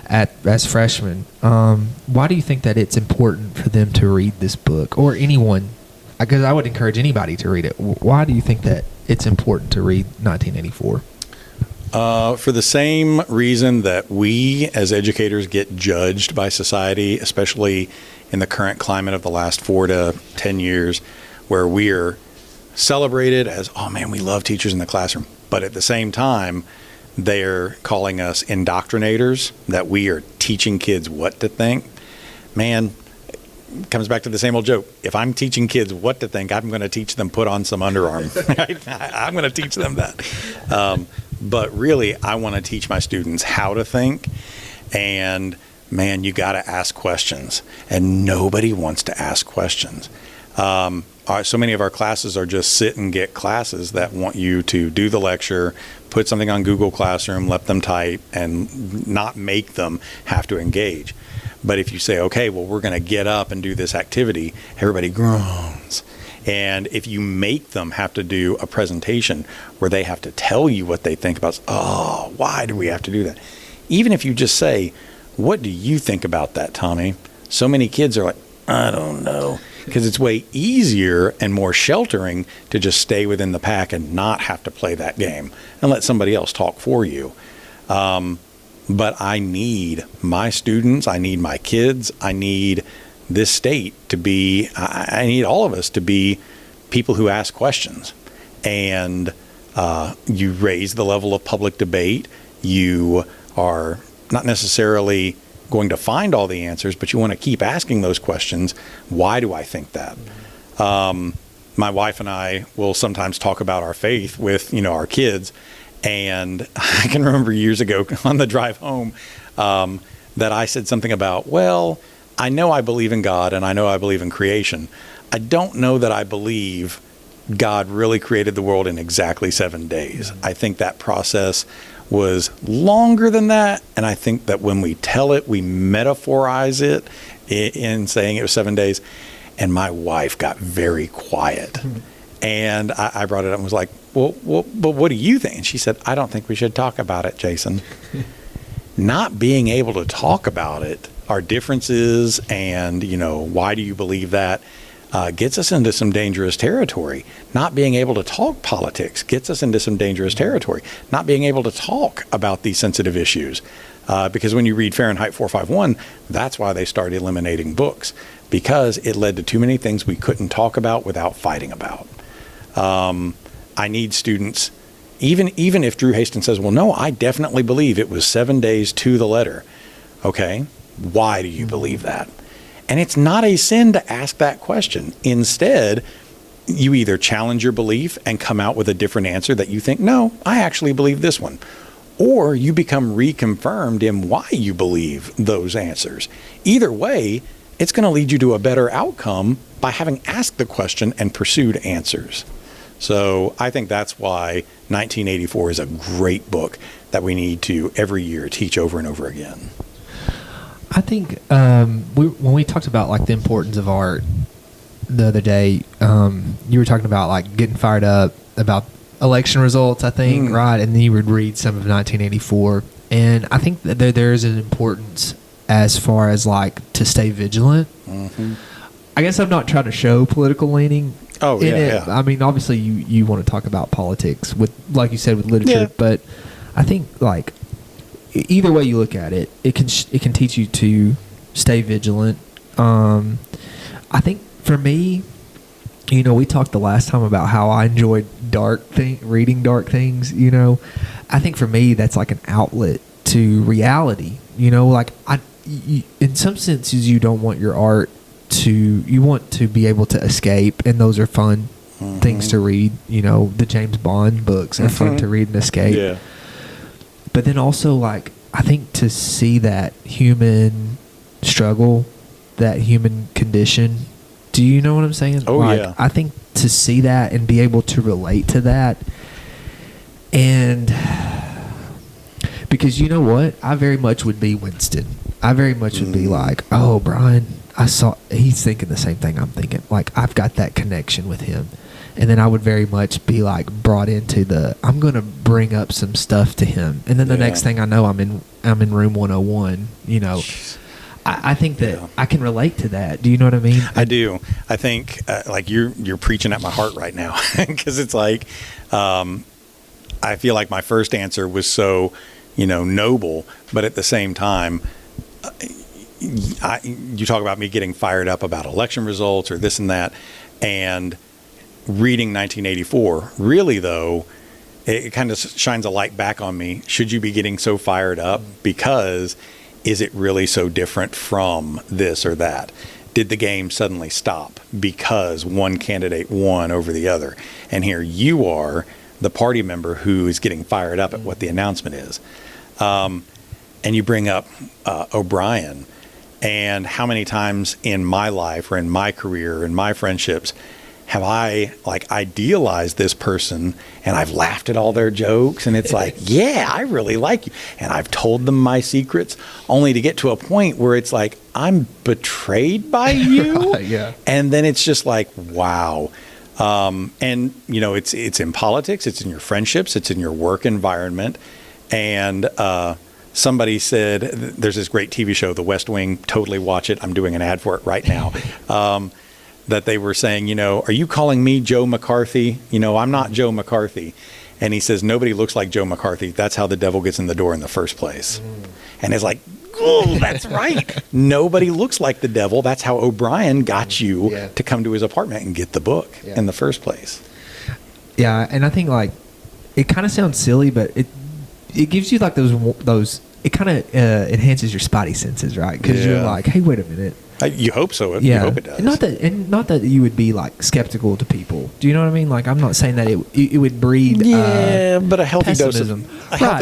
as freshmen. Why do you think that it's important for them to read this book, or anyone? Because I would encourage anybody to read it. Why do you think that it's important to read 1984? For the same reason that we as educators get judged by society, especially in the current climate of the last 4 to 10 years, where we are celebrated as, oh man, we love teachers in the classroom. But at the same time, they're calling us indoctrinators, that we are teaching kids what to think. Man, it comes back to the same old joke. If I'm teaching kids what to think, I'm going to teach them put on some underarm. I'm going to teach them that. But really, I want to teach my students how to think. And man, you got to ask questions. And nobody wants to ask questions. So many of our classes are just sit and get classes that want you to do the lecture, put something on Google Classroom, let them type, and not make them have to engage. But if you say, okay, well, we're going to get up and do this activity, everybody groans. And if you make them have to do a presentation where they have to tell you what they think about, oh, why do we have to do that? Even if you just say, what do you think about that, Tommy? So many kids are like, I don't know. Because it's way easier and more sheltering to just stay within the pack and not have to play that game and let somebody else talk for you. but I need my students, I need my kids, I need this state to be, I need all of us to be people who ask questions. And you raise the level of public debate. You are not necessarily going to find all the answers, but you want to keep asking those questions. Why do I think that? My wife and I will sometimes talk about our faith with, our kids. And I can remember years ago on the drive home that I said something about, well, I know I believe in God and I know I believe in creation. I don't know that I believe God really created the world in exactly 7 days. I think that process was longer than that. And I think that when we tell it, we metaphorize it in saying it was 7 days. And my wife got very quiet. And I brought it up and was like, well, but what do you think? And she said, I don't think we should talk about it, Jason. Not being able to talk about it, our differences and, why do you believe that, gets us into some dangerous territory. Not being able to talk politics gets us into some dangerous territory. Not being able to talk about these sensitive issues. Because when you read Fahrenheit 451, that's why they started eliminating books, because it led to too many things we couldn't talk about without fighting about. I need students, even if Drew Hastings says, well, no, I definitely believe it was 7 days to the letter. Okay, why do you believe that? And it's not a sin to ask that question. Instead, you either challenge your belief and come out with a different answer that you think, no, I actually believe this one. Or you become reconfirmed in why you believe those answers. Either way, it's going to lead you to a better outcome by having asked the question and pursued answers. So I think that's why 1984 is a great book that we need to every year teach over and over again. I think when we talked about like the importance of art the other day, you were talking about like getting fired up about election results, I think, right? And then you would read some of 1984. And I think that there is an importance as far as like to stay vigilant. Mm-hmm. I guess I'm not trying to show political leaning. Oh, in it. Yeah. I mean, obviously you want to talk about politics with, like you said, with literature, but I think like either way you look at it, it can teach you to stay vigilant. I think for me, we talked the last time about how I enjoyed reading dark things. I think for me that's like an outlet to reality. Like in some senses you don't want your art you want to be able to escape, and those are fun things to read. The James Bond books are fun to read and escape. Yeah. But then also, like, I think to see that human struggle, that human condition, do you know what I'm saying? Oh, like, yeah. I think to see that and be able to relate to that, and because you know what? I very much would be Winston. I very much would be like, oh, Brian, he's thinking the same thing I'm thinking. Like, I've got that connection with him. And then I would very much be like brought into I'm going to bring up some stuff to him. And then the next thing I know, I'm in room 101, I think that I can relate to that. Do you know what I mean? I do. I think like you're preaching at my heart right now, because it's like, I feel like my first answer was so, noble, but at the same time, you talk about me getting fired up about election results or this and that, and reading 1984, really though, it kind of shines a light back on me. Should you be getting so fired up? Because is it really so different from this or that? Did the game suddenly stop because one candidate won over the other? And here you are, the party member who is getting fired up at what the announcement is. And you bring up O'Brien. And how many times in my life or in my career, in my friendships, have I like idealized this person and I've laughed at all their jokes, and it's like, yeah, I really like you. And I've told them my secrets, only to get to a point where it's like, I'm betrayed by you. Right, yeah. And then it's just like, wow. And it's in politics, it's in your friendships, it's in your work environment. And, somebody said, there's this great TV show, The West Wing, totally watch it. I'm doing an ad for it right now. that they were saying, are you calling me Joe McCarthy? I'm not Joe McCarthy. And he says, nobody looks like Joe McCarthy. That's how the devil gets in the door in the first place. And it's like, oh, that's right. Nobody looks like the devil. That's how O'Brien got you to come to his apartment and get the book in the first place. Yeah, and I think like it kind of sounds silly, but it gives you like those. It kind of enhances your spidey senses, right? Because you're like, hey, wait a minute. You hope so. You hope it does. Not that you would be like skeptical to people. Do you know what I mean? Like, I'm not saying that it would breed. But a healthy pessimism.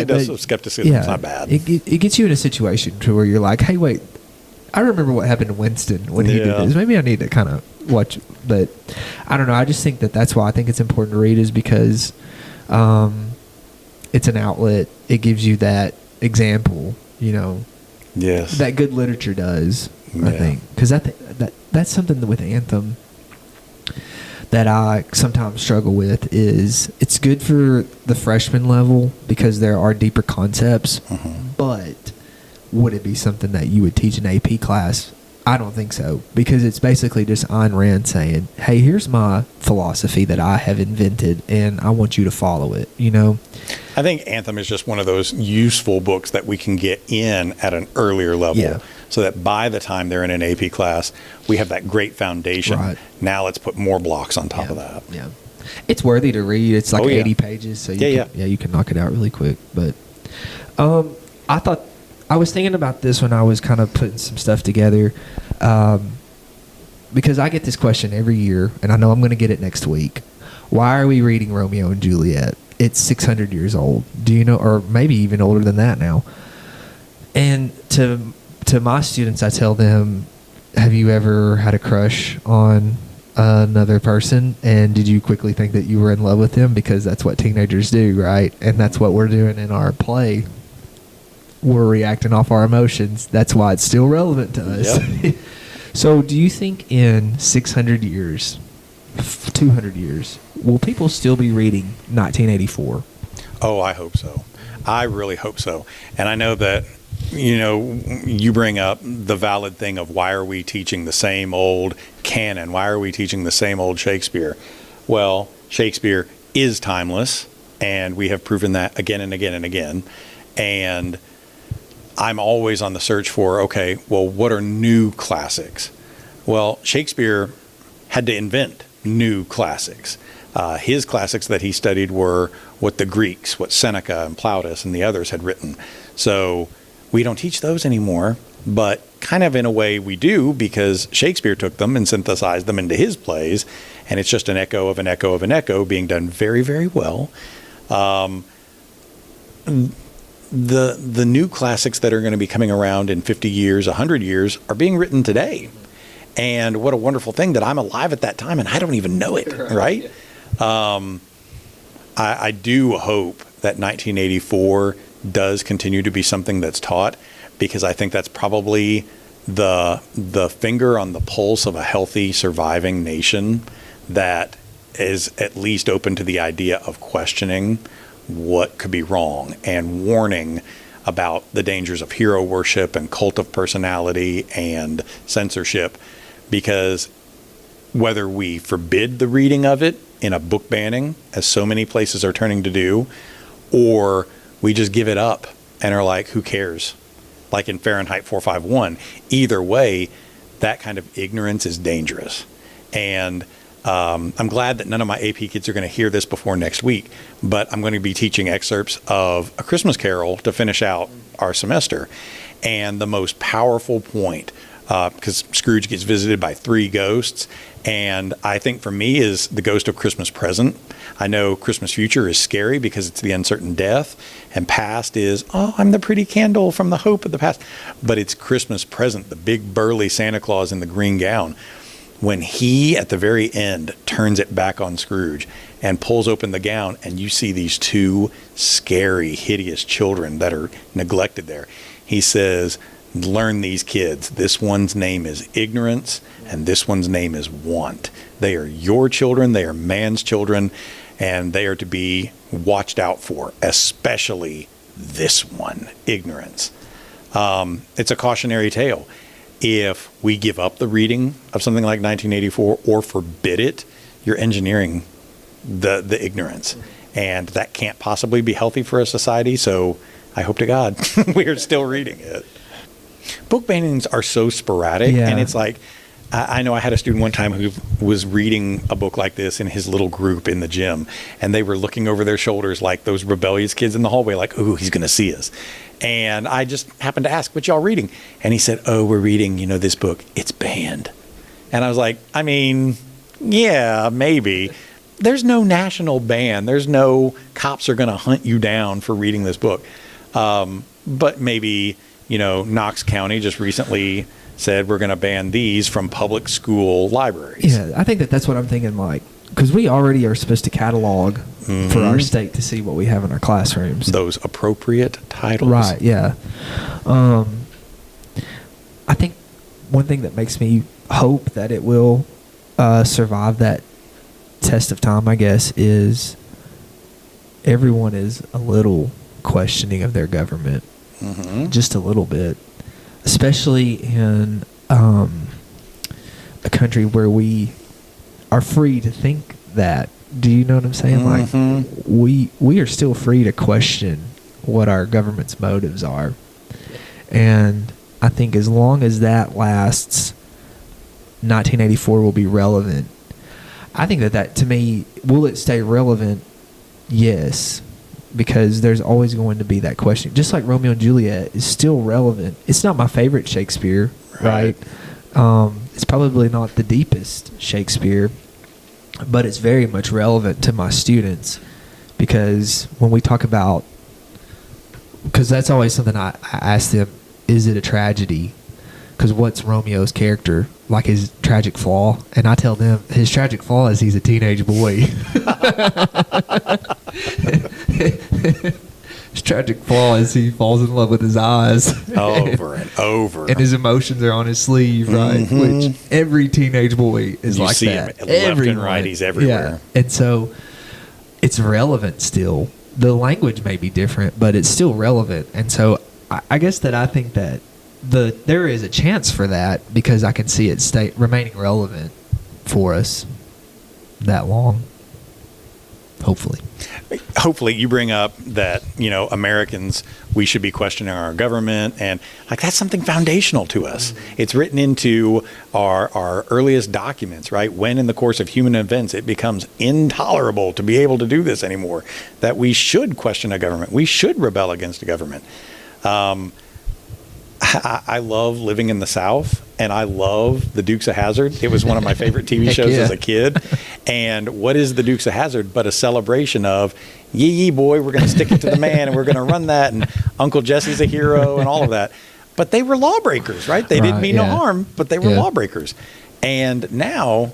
dose of skepticism is not bad. It gets you in a situation to where you're like, hey, wait. I remember what happened to Winston when he did this. Maybe I need to kind of watch, but I don't know. I just think that's why I think it's important to read, is because it's an outlet. It gives you that example, Yes. that good literature does. I think, because that's something with Anthem that I sometimes struggle with. Is it's good for the freshman level because there are deeper concepts, but would it be something that you would teach an AP class? I don't think so, because it's basically just Ayn Rand saying, hey, here's my philosophy that I have invented and I want you to follow it, I think Anthem is just one of those useful books that we can get in at an earlier level, so that by the time they're in an AP class, we have that great foundation. Right. Now let's put more blocks on top of that. Yeah, it's worthy to read. It's like 80 pages, so you can knock it out really quick. But I was thinking about this when I was kind of putting some stuff together, because I get this question every year, and I know I'm going to get it next week. Why are we reading Romeo and Juliet? It's 600 years old. Do you know, or maybe even older than that now? And to my students, I tell them, have you ever had a crush on another person, and did you quickly think that you were in love with them? Because that's what teenagers do, right? And that's what we're doing in our play. We're reacting off our emotions. That's why it's still relevant to us. Yep. So do you think in 600 years, 200 years, will people still be reading 1984? Oh, I hope so. I really hope so. And I know that, you bring up the valid thing of why are we teaching the same old canon? Why are we teaching the same old Shakespeare? Well, Shakespeare is timeless, and we have proven that again and again and again. And I'm always on the search for, okay, well, what are new classics? Well, Shakespeare had to invent new classics. His classics that he studied were what the Greeks, what Seneca and Plautus and the others had written. So we don't teach those anymore, but kind of in a way we do, because Shakespeare took them and synthesized them into his plays, and it's just an echo of an echo of an echo being done very, very well. The new classics that are going to be coming around in 50 years, 100 years, are being written today. And what a wonderful thing that I'm alive at that time and I don't even know it, right? I do hope that 1984 does continue to be something that's taught, because I think that's probably the finger on the pulse of a healthy, surviving nation that is at least open to the idea of questioning what could be wrong and warning about the dangers of hero worship and cult of personality and censorship. Because whether we forbid the reading of it in a book banning, as so many places are turning to do, or we just give it up and are like, who cares? Like in Fahrenheit 451. Either way, that kind of ignorance is dangerous. And I'm glad that none of my AP kids are going to hear this before next week, but I'm going to be teaching excerpts of A Christmas Carol to finish out our semester. And the most powerful point, because Scrooge gets visited by 3 ghosts, and I think for me is the ghost of Christmas present. I know Christmas future is scary because it's the uncertain death, and past is, oh, I'm the pretty candle from the hope of the past. But it's Christmas present, the big burly Santa Claus in the green gown. When he, at the very end, turns it back on Scrooge and pulls open the gown, and you see these 2 scary, hideous children that are neglected there, he says, learn these kids. This one's name is ignorance, and this one's name is want. They are your children. They are man's children, and they are to be watched out for, especially this one, ignorance. It's a cautionary tale. if we give up the reading of something like 1984 or forbid it, you're engineering the ignorance. And that can't possibly be healthy for a society. So I hope to God we are still reading it. Book bannings are so sporadic. Yeah. And it's like, I know I had a student one time who was reading a book like this in his little group in the gym, and they were looking over their shoulders like those rebellious kids in the hallway, like, ooh, he's going to see us. And I just happened to ask, what y'all reading? And he said, oh, we're reading, this book. It's banned. And I was like, I mean, yeah, maybe. There's no national ban. There's no cops are going to hunt you down for reading this book. But maybe, Knox County just recently said we're going to ban these from public school libraries. Yeah, I think that's what I'm thinking, like, because we already are supposed to catalog for our state to see what we have in our classrooms. Those appropriate titles. Right, yeah. I think one thing that makes me hope that it will survive that test of time, I guess, is everyone is a little questioning of their government. Just a little bit. Especially in a country where we are free to think that. Do you know what I'm saying? Like, we are still free to question what our government's motives are. And I think as long as that lasts, 1984 will be relevant. I think that to me, will it stay relevant? Yes. Because there's always going to be that question. Just like Romeo and Juliet is still relevant. It's not my favorite Shakespeare, right? It's probably not the deepest Shakespeare, but it's very much relevant to my students. Because when we talk about, because that's always something I ask them, is it a tragedy? Because what's Romeo's character, like his tragic flaw? And I tell them his tragic flaw is he's a teenage boy. His tragic flaw is he falls in love with his eyes over and over, and his emotions are on his sleeve, right? Which every teenage boy is you like see that. him left and right, he's everywhere. Yeah. And so it's relevant still. The language may be different, but it's still relevant. And so I guess that I think that there is a chance for that because I can see it remaining relevant for us that long. Hopefully you bring up that, Americans, we should be questioning our government, and like that's something foundational to us. It's written into our earliest documents, right? When in the course of human events it becomes intolerable to be able to do this anymore, that we should question a government. We should rebel against a government. I love living in the South, and I love the Dukes of Hazzard. It was one of my favorite TV shows as a kid. And what is the Dukes of Hazzard but a celebration of, yee boy, we're going to stick it to the man, and we're going to run that, and Uncle Jesse's a hero, and all of that. But they were lawbreakers, right? They didn't mean no harm, but they were lawbreakers. And now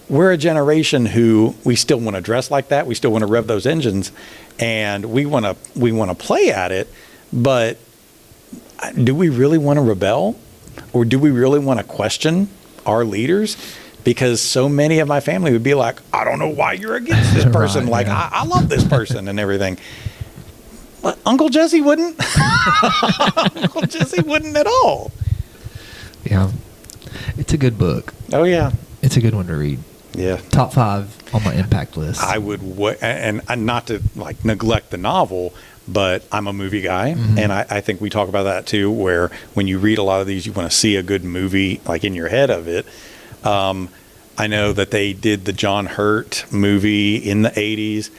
we're a generation who we still want to dress like that. We still want to rev those engines, and we want to play at it, but do we really want to rebel, or do we really want to question our leaders? Because so many of my family would be like, I don't know why you're against this person. I love this person and everything. But Uncle Jesse wouldn't. Uncle Jesse wouldn't at all. Yeah. It's a good book. Oh, yeah. It's a good one to read. Yeah. Top 5 on my impact list. I would, and not to neglect the novel, but I'm a movie guy, and I think we talk about that too, where when you read a lot of these, you want to see a good movie, like in your head of it. I know that they did the John Hurt movie in the 80s,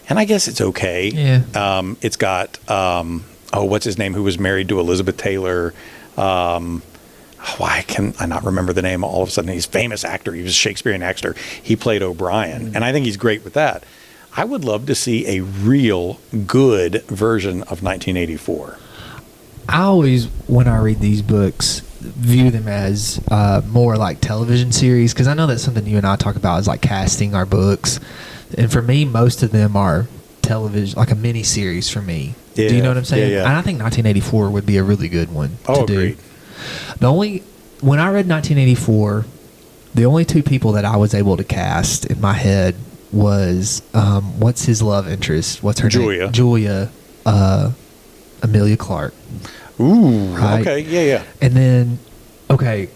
and I guess it's okay. Yeah. It's got, what's his name, who was married to Elizabeth Taylor. Why can I not remember the name all of a sudden? He's a famous actor. He was a Shakespearean actor. He played O'Brien, and I think he's great with that. I would love to see a real good version of 1984. I always, when I read these books, view them as more like television series, because I know that's something you and I talk about is like casting our books. And for me, most of them are television, like a mini series for me. Yeah. Do you know what I'm saying? Yeah. And I think 1984 would be a really good one to agreed. do. When I read 1984, the only two people that I was able to cast in my head was what's his love interest? What's her name? Julia. Emilia Clarke. Ooh, right? okay, yeah. And then, okay,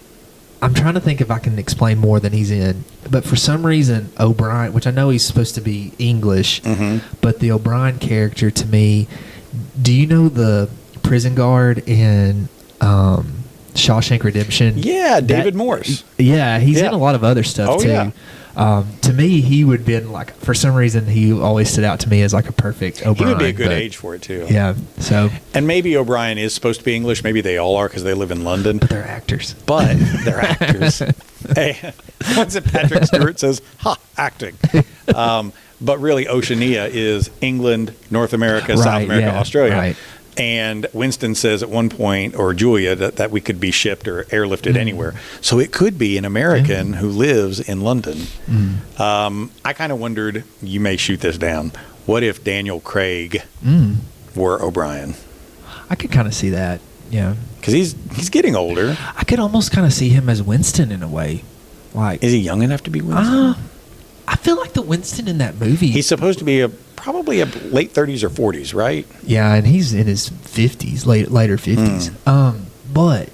I'm trying to think if I can explain more than he's in. But for some reason, O'Brien, which I know he's supposed to be English, but the O'Brien character to me, do you know the prison guard in Shawshank Redemption? Yeah, David Morse. Yeah, he's in a lot of other stuff too. Yeah. To me, he would have been like, for some reason, he always stood out to me as like a perfect O'Brien. He would be a good age for it too. Yeah. So, and maybe O'Brien is supposed to be English. Maybe they all are because they live in London. but they're actors. Hey, once Patrick Stewart says, "Ha, acting." But really, Oceania is England, North America, South America, Australia. Right. And Winston says at one point, or Julia, that we could be shipped or airlifted anywhere. So it could be an American who lives in London. I kind of wondered, you may shoot this down, what if Daniel Craig were O'Brien? I could kind of see that, yeah. Because he's getting older. I could almost kind of see him as Winston in a way. Like, is he young enough to be Winston? I feel like the Winston in that movie. He's supposed to be probably a late 30s or 40s, right? Yeah, and he's in his 50s, later 50s. But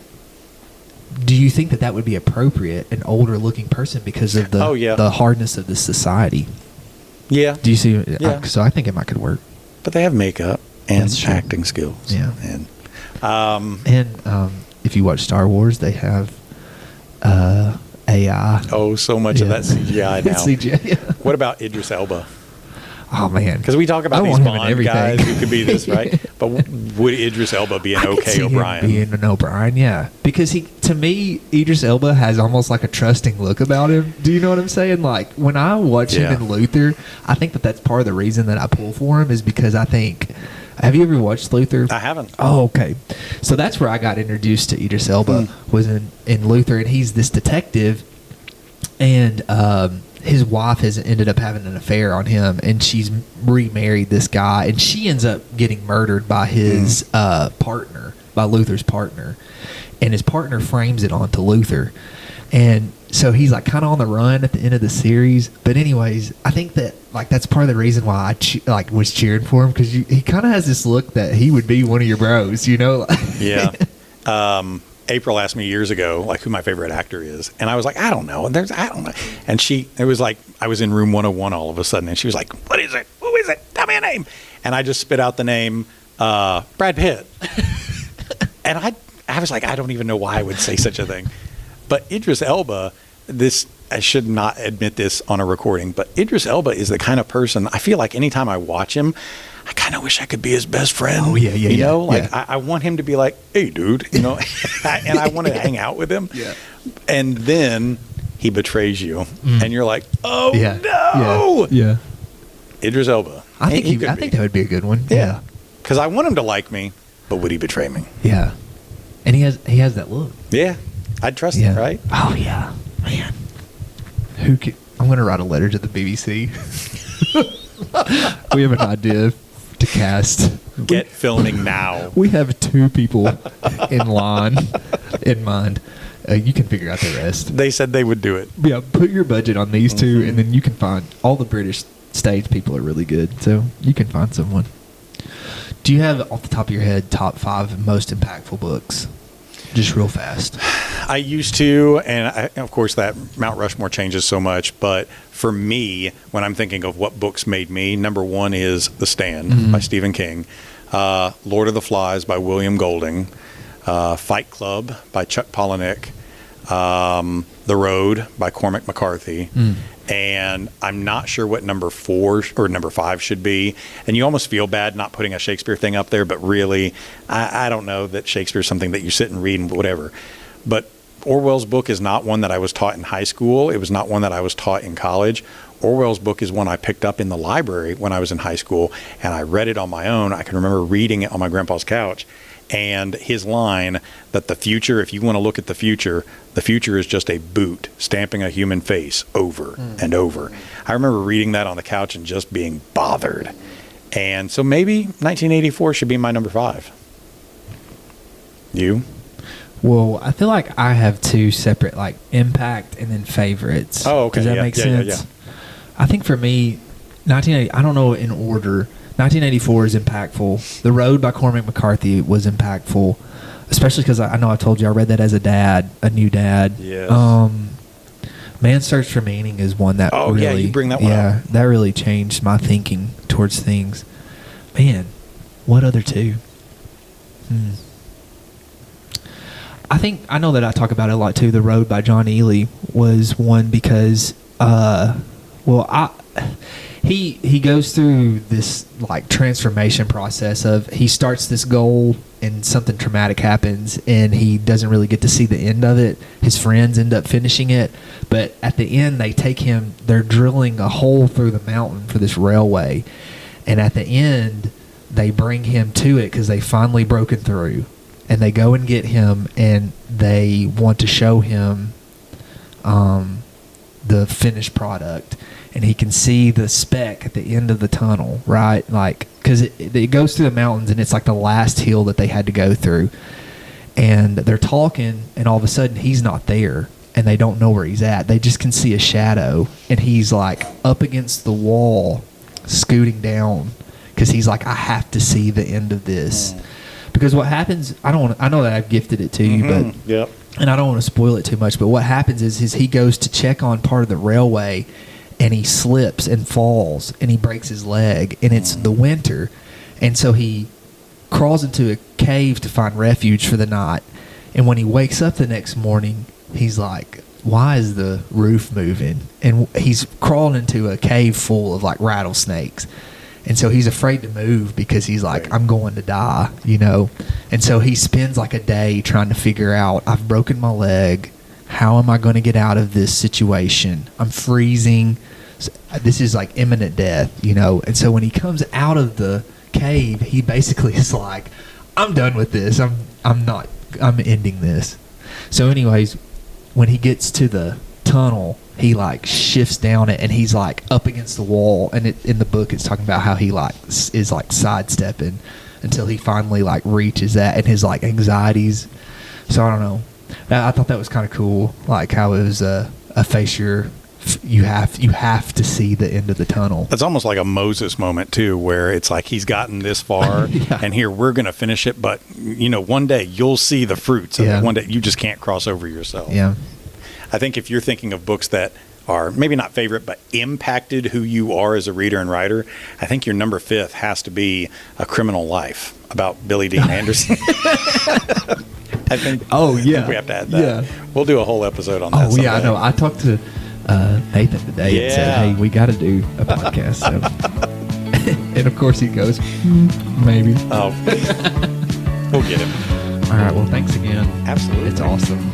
do you think that would be appropriate, an older looking person, because of the hardness of the society? Yeah. Do you see? Yeah. So I think it might could work. But they have makeup and acting skills. Yeah. And if you watch Star Wars, they have AI. Oh, so much of that CGI now. CGI, yeah. What about Idris Elba? Oh, man. Because we talk about these Bond guys who could be this, right? But would Idris Elba be an okay O'Brien? Being an O'Brien, yeah. Because to me, Idris Elba has almost like a trusting look about him. Do you know what I'm saying? Like, when I watch him in Luther, I think that's part of the reason that I pull for him is because I think... Have you ever watched Luther? I haven't. Oh, okay. So that's where I got introduced to Idris Elba, was in Luther, and he's this detective, and his wife has ended up having an affair on him, and she's remarried this guy, and she ends up getting murdered by his partner, by Luther's partner, and his partner frames it onto Luther, and so he's like kind of on the run at the end of the series. But anyways, I think that like that's part of the reason why I was cheering for him, because he kind of has this look that he would be one of your bros, you know? Yeah. April asked me years ago, like, who my favorite actor is. And I was like, I don't know. I don't know. And it was like, I was in room 101 all of a sudden. And she was like, what is it? Who is it? Tell me a name. And I just spit out the name, Brad Pitt. And I was like, I don't even know why I would say such a thing. But Idris Elba, I should not admit this on a recording, but Idris Elba is the kind of person, I feel like anytime I watch him, I kind of wish I could be his best friend. Oh, yeah. You know, like I want him to be like, hey, dude, you know, and I want to hang out with him. Yeah. And then he betrays you, and you're like, oh, no. Yeah. Idris Elba. I think that would be a good one. Yeah. Because I want him to like me, but would he betray me? Yeah. And he has that look. Yeah. I'd trust him, right? Oh, yeah. Man. I'm going to write a letter to the BBC. We have an idea to cast. Get filming now. We have 2 people in mind. You can figure out the rest. They said they would do it. Yeah, put your budget on these 2, and then you can find all the British stage people are really good, so you can find someone. Do you have, off the top of your head, top 5 most impactful books? Just real fast. I used to, and of course that Mount Rushmore changes so much, but for me, when I'm thinking of what books made me, number 1 is The Stand by Stephen King, Lord of the Flies by William Golding, Fight Club by Chuck Palahniuk, The Road by Cormac McCarthy, and I'm not sure what number 4 or number 5 should be. And you almost feel bad not putting a Shakespeare thing up there, but really, I don't know that Shakespeare is something that you sit and read and whatever. But Orwell's book is not one that I was taught in high school. It was not one that I was taught in college. Orwell's book is one I picked up in the library when I was in high school, and I read it on my own. I can remember reading it on my grandpa's couch. And his line that the future, if you want to look at the future is just a boot stamping a human face over and over. I remember reading that on the couch and just being bothered. And so maybe 1984 should be my number 5. You? Well, I feel like I have 2 separate, like, impact and then favorites. Oh, okay. Does that make sense? Yeah. I think for me, 1980, I don't know in order. 1984 is impactful. The Road by Cormac McCarthy was impactful. especially because I know I told you I read that as a new dad. Yes. Man's Search for Meaning is one that Oh, really, yeah, you bring that one up. that really changed my thinking towards things. Man, what other two? I know that I talk about it a lot too. The Road by John Ely was one because, he goes through this like transformation process of he starts this goal and something traumatic happens and he doesn't really get to see the end of it. His friends end up finishing it, but at the end they're drilling a hole through the mountain for this railway, and at the end they bring him to it because they finally broken through, and they go and get him and they want to show him the finished product, and he can see the speck at the end of the tunnel, right? Like, because it goes through the mountains, and it's like the last hill that they had to go through. And they're talking, and all of a sudden he's not there, and they don't know where he's at. They just can see a shadow, and he's like up against the wall, scooting down, because he's like, I have to see the end of this. Because what happens, I know that I've gifted it to you, but Yep. and I don't want to spoil it too much, but what happens is he goes to check on part of the railway, and he slips and falls, and he breaks his leg, and it's the winter, and so he crawls into a cave to find refuge for the night, and when he wakes up the next morning, he's like, why is the roof moving? And he's crawling into a cave full of like rattlesnakes. And so he's afraid to move because he's like, I'm going to die, you know? And so he spends like a day trying to figure out, I've broken my leg. How am I going to get out of this situation? I'm freezing. This is like imminent death, you know? And so when he comes out of the cave, he basically is like, I'm done with this. I'm ending this. So anyways, when he gets to the tunnel, he like shifts down it, and he's like up against the wall, and in the book it's talking about how he like is like sidestepping until he finally like reaches that, and his like anxieties. So I don't know, I thought that was kind of cool, like how it was a face you have to see the end of the tunnel. It's almost like a Moses moment too, where it's like he's gotten this far Yeah. and here we're going to finish it, but you know, one day you'll see the fruits of it. One day you just can't cross over yourself. Yeah. I think if you're thinking of books that are maybe not favorite, but impacted who you are as a reader and writer, I think your number 5 has to be A Criminal Life about Billy Dean Anderson. I think. Oh yeah. I think we have to add that. Yeah. We'll do a whole episode on that. Oh yeah, I someday. know. I talked to Nathan today and said, "Hey, we got to do a podcast." So. And of course he goes, maybe. Oh, we'll get him. All right. Well, thanks again. Absolutely. It's awesome.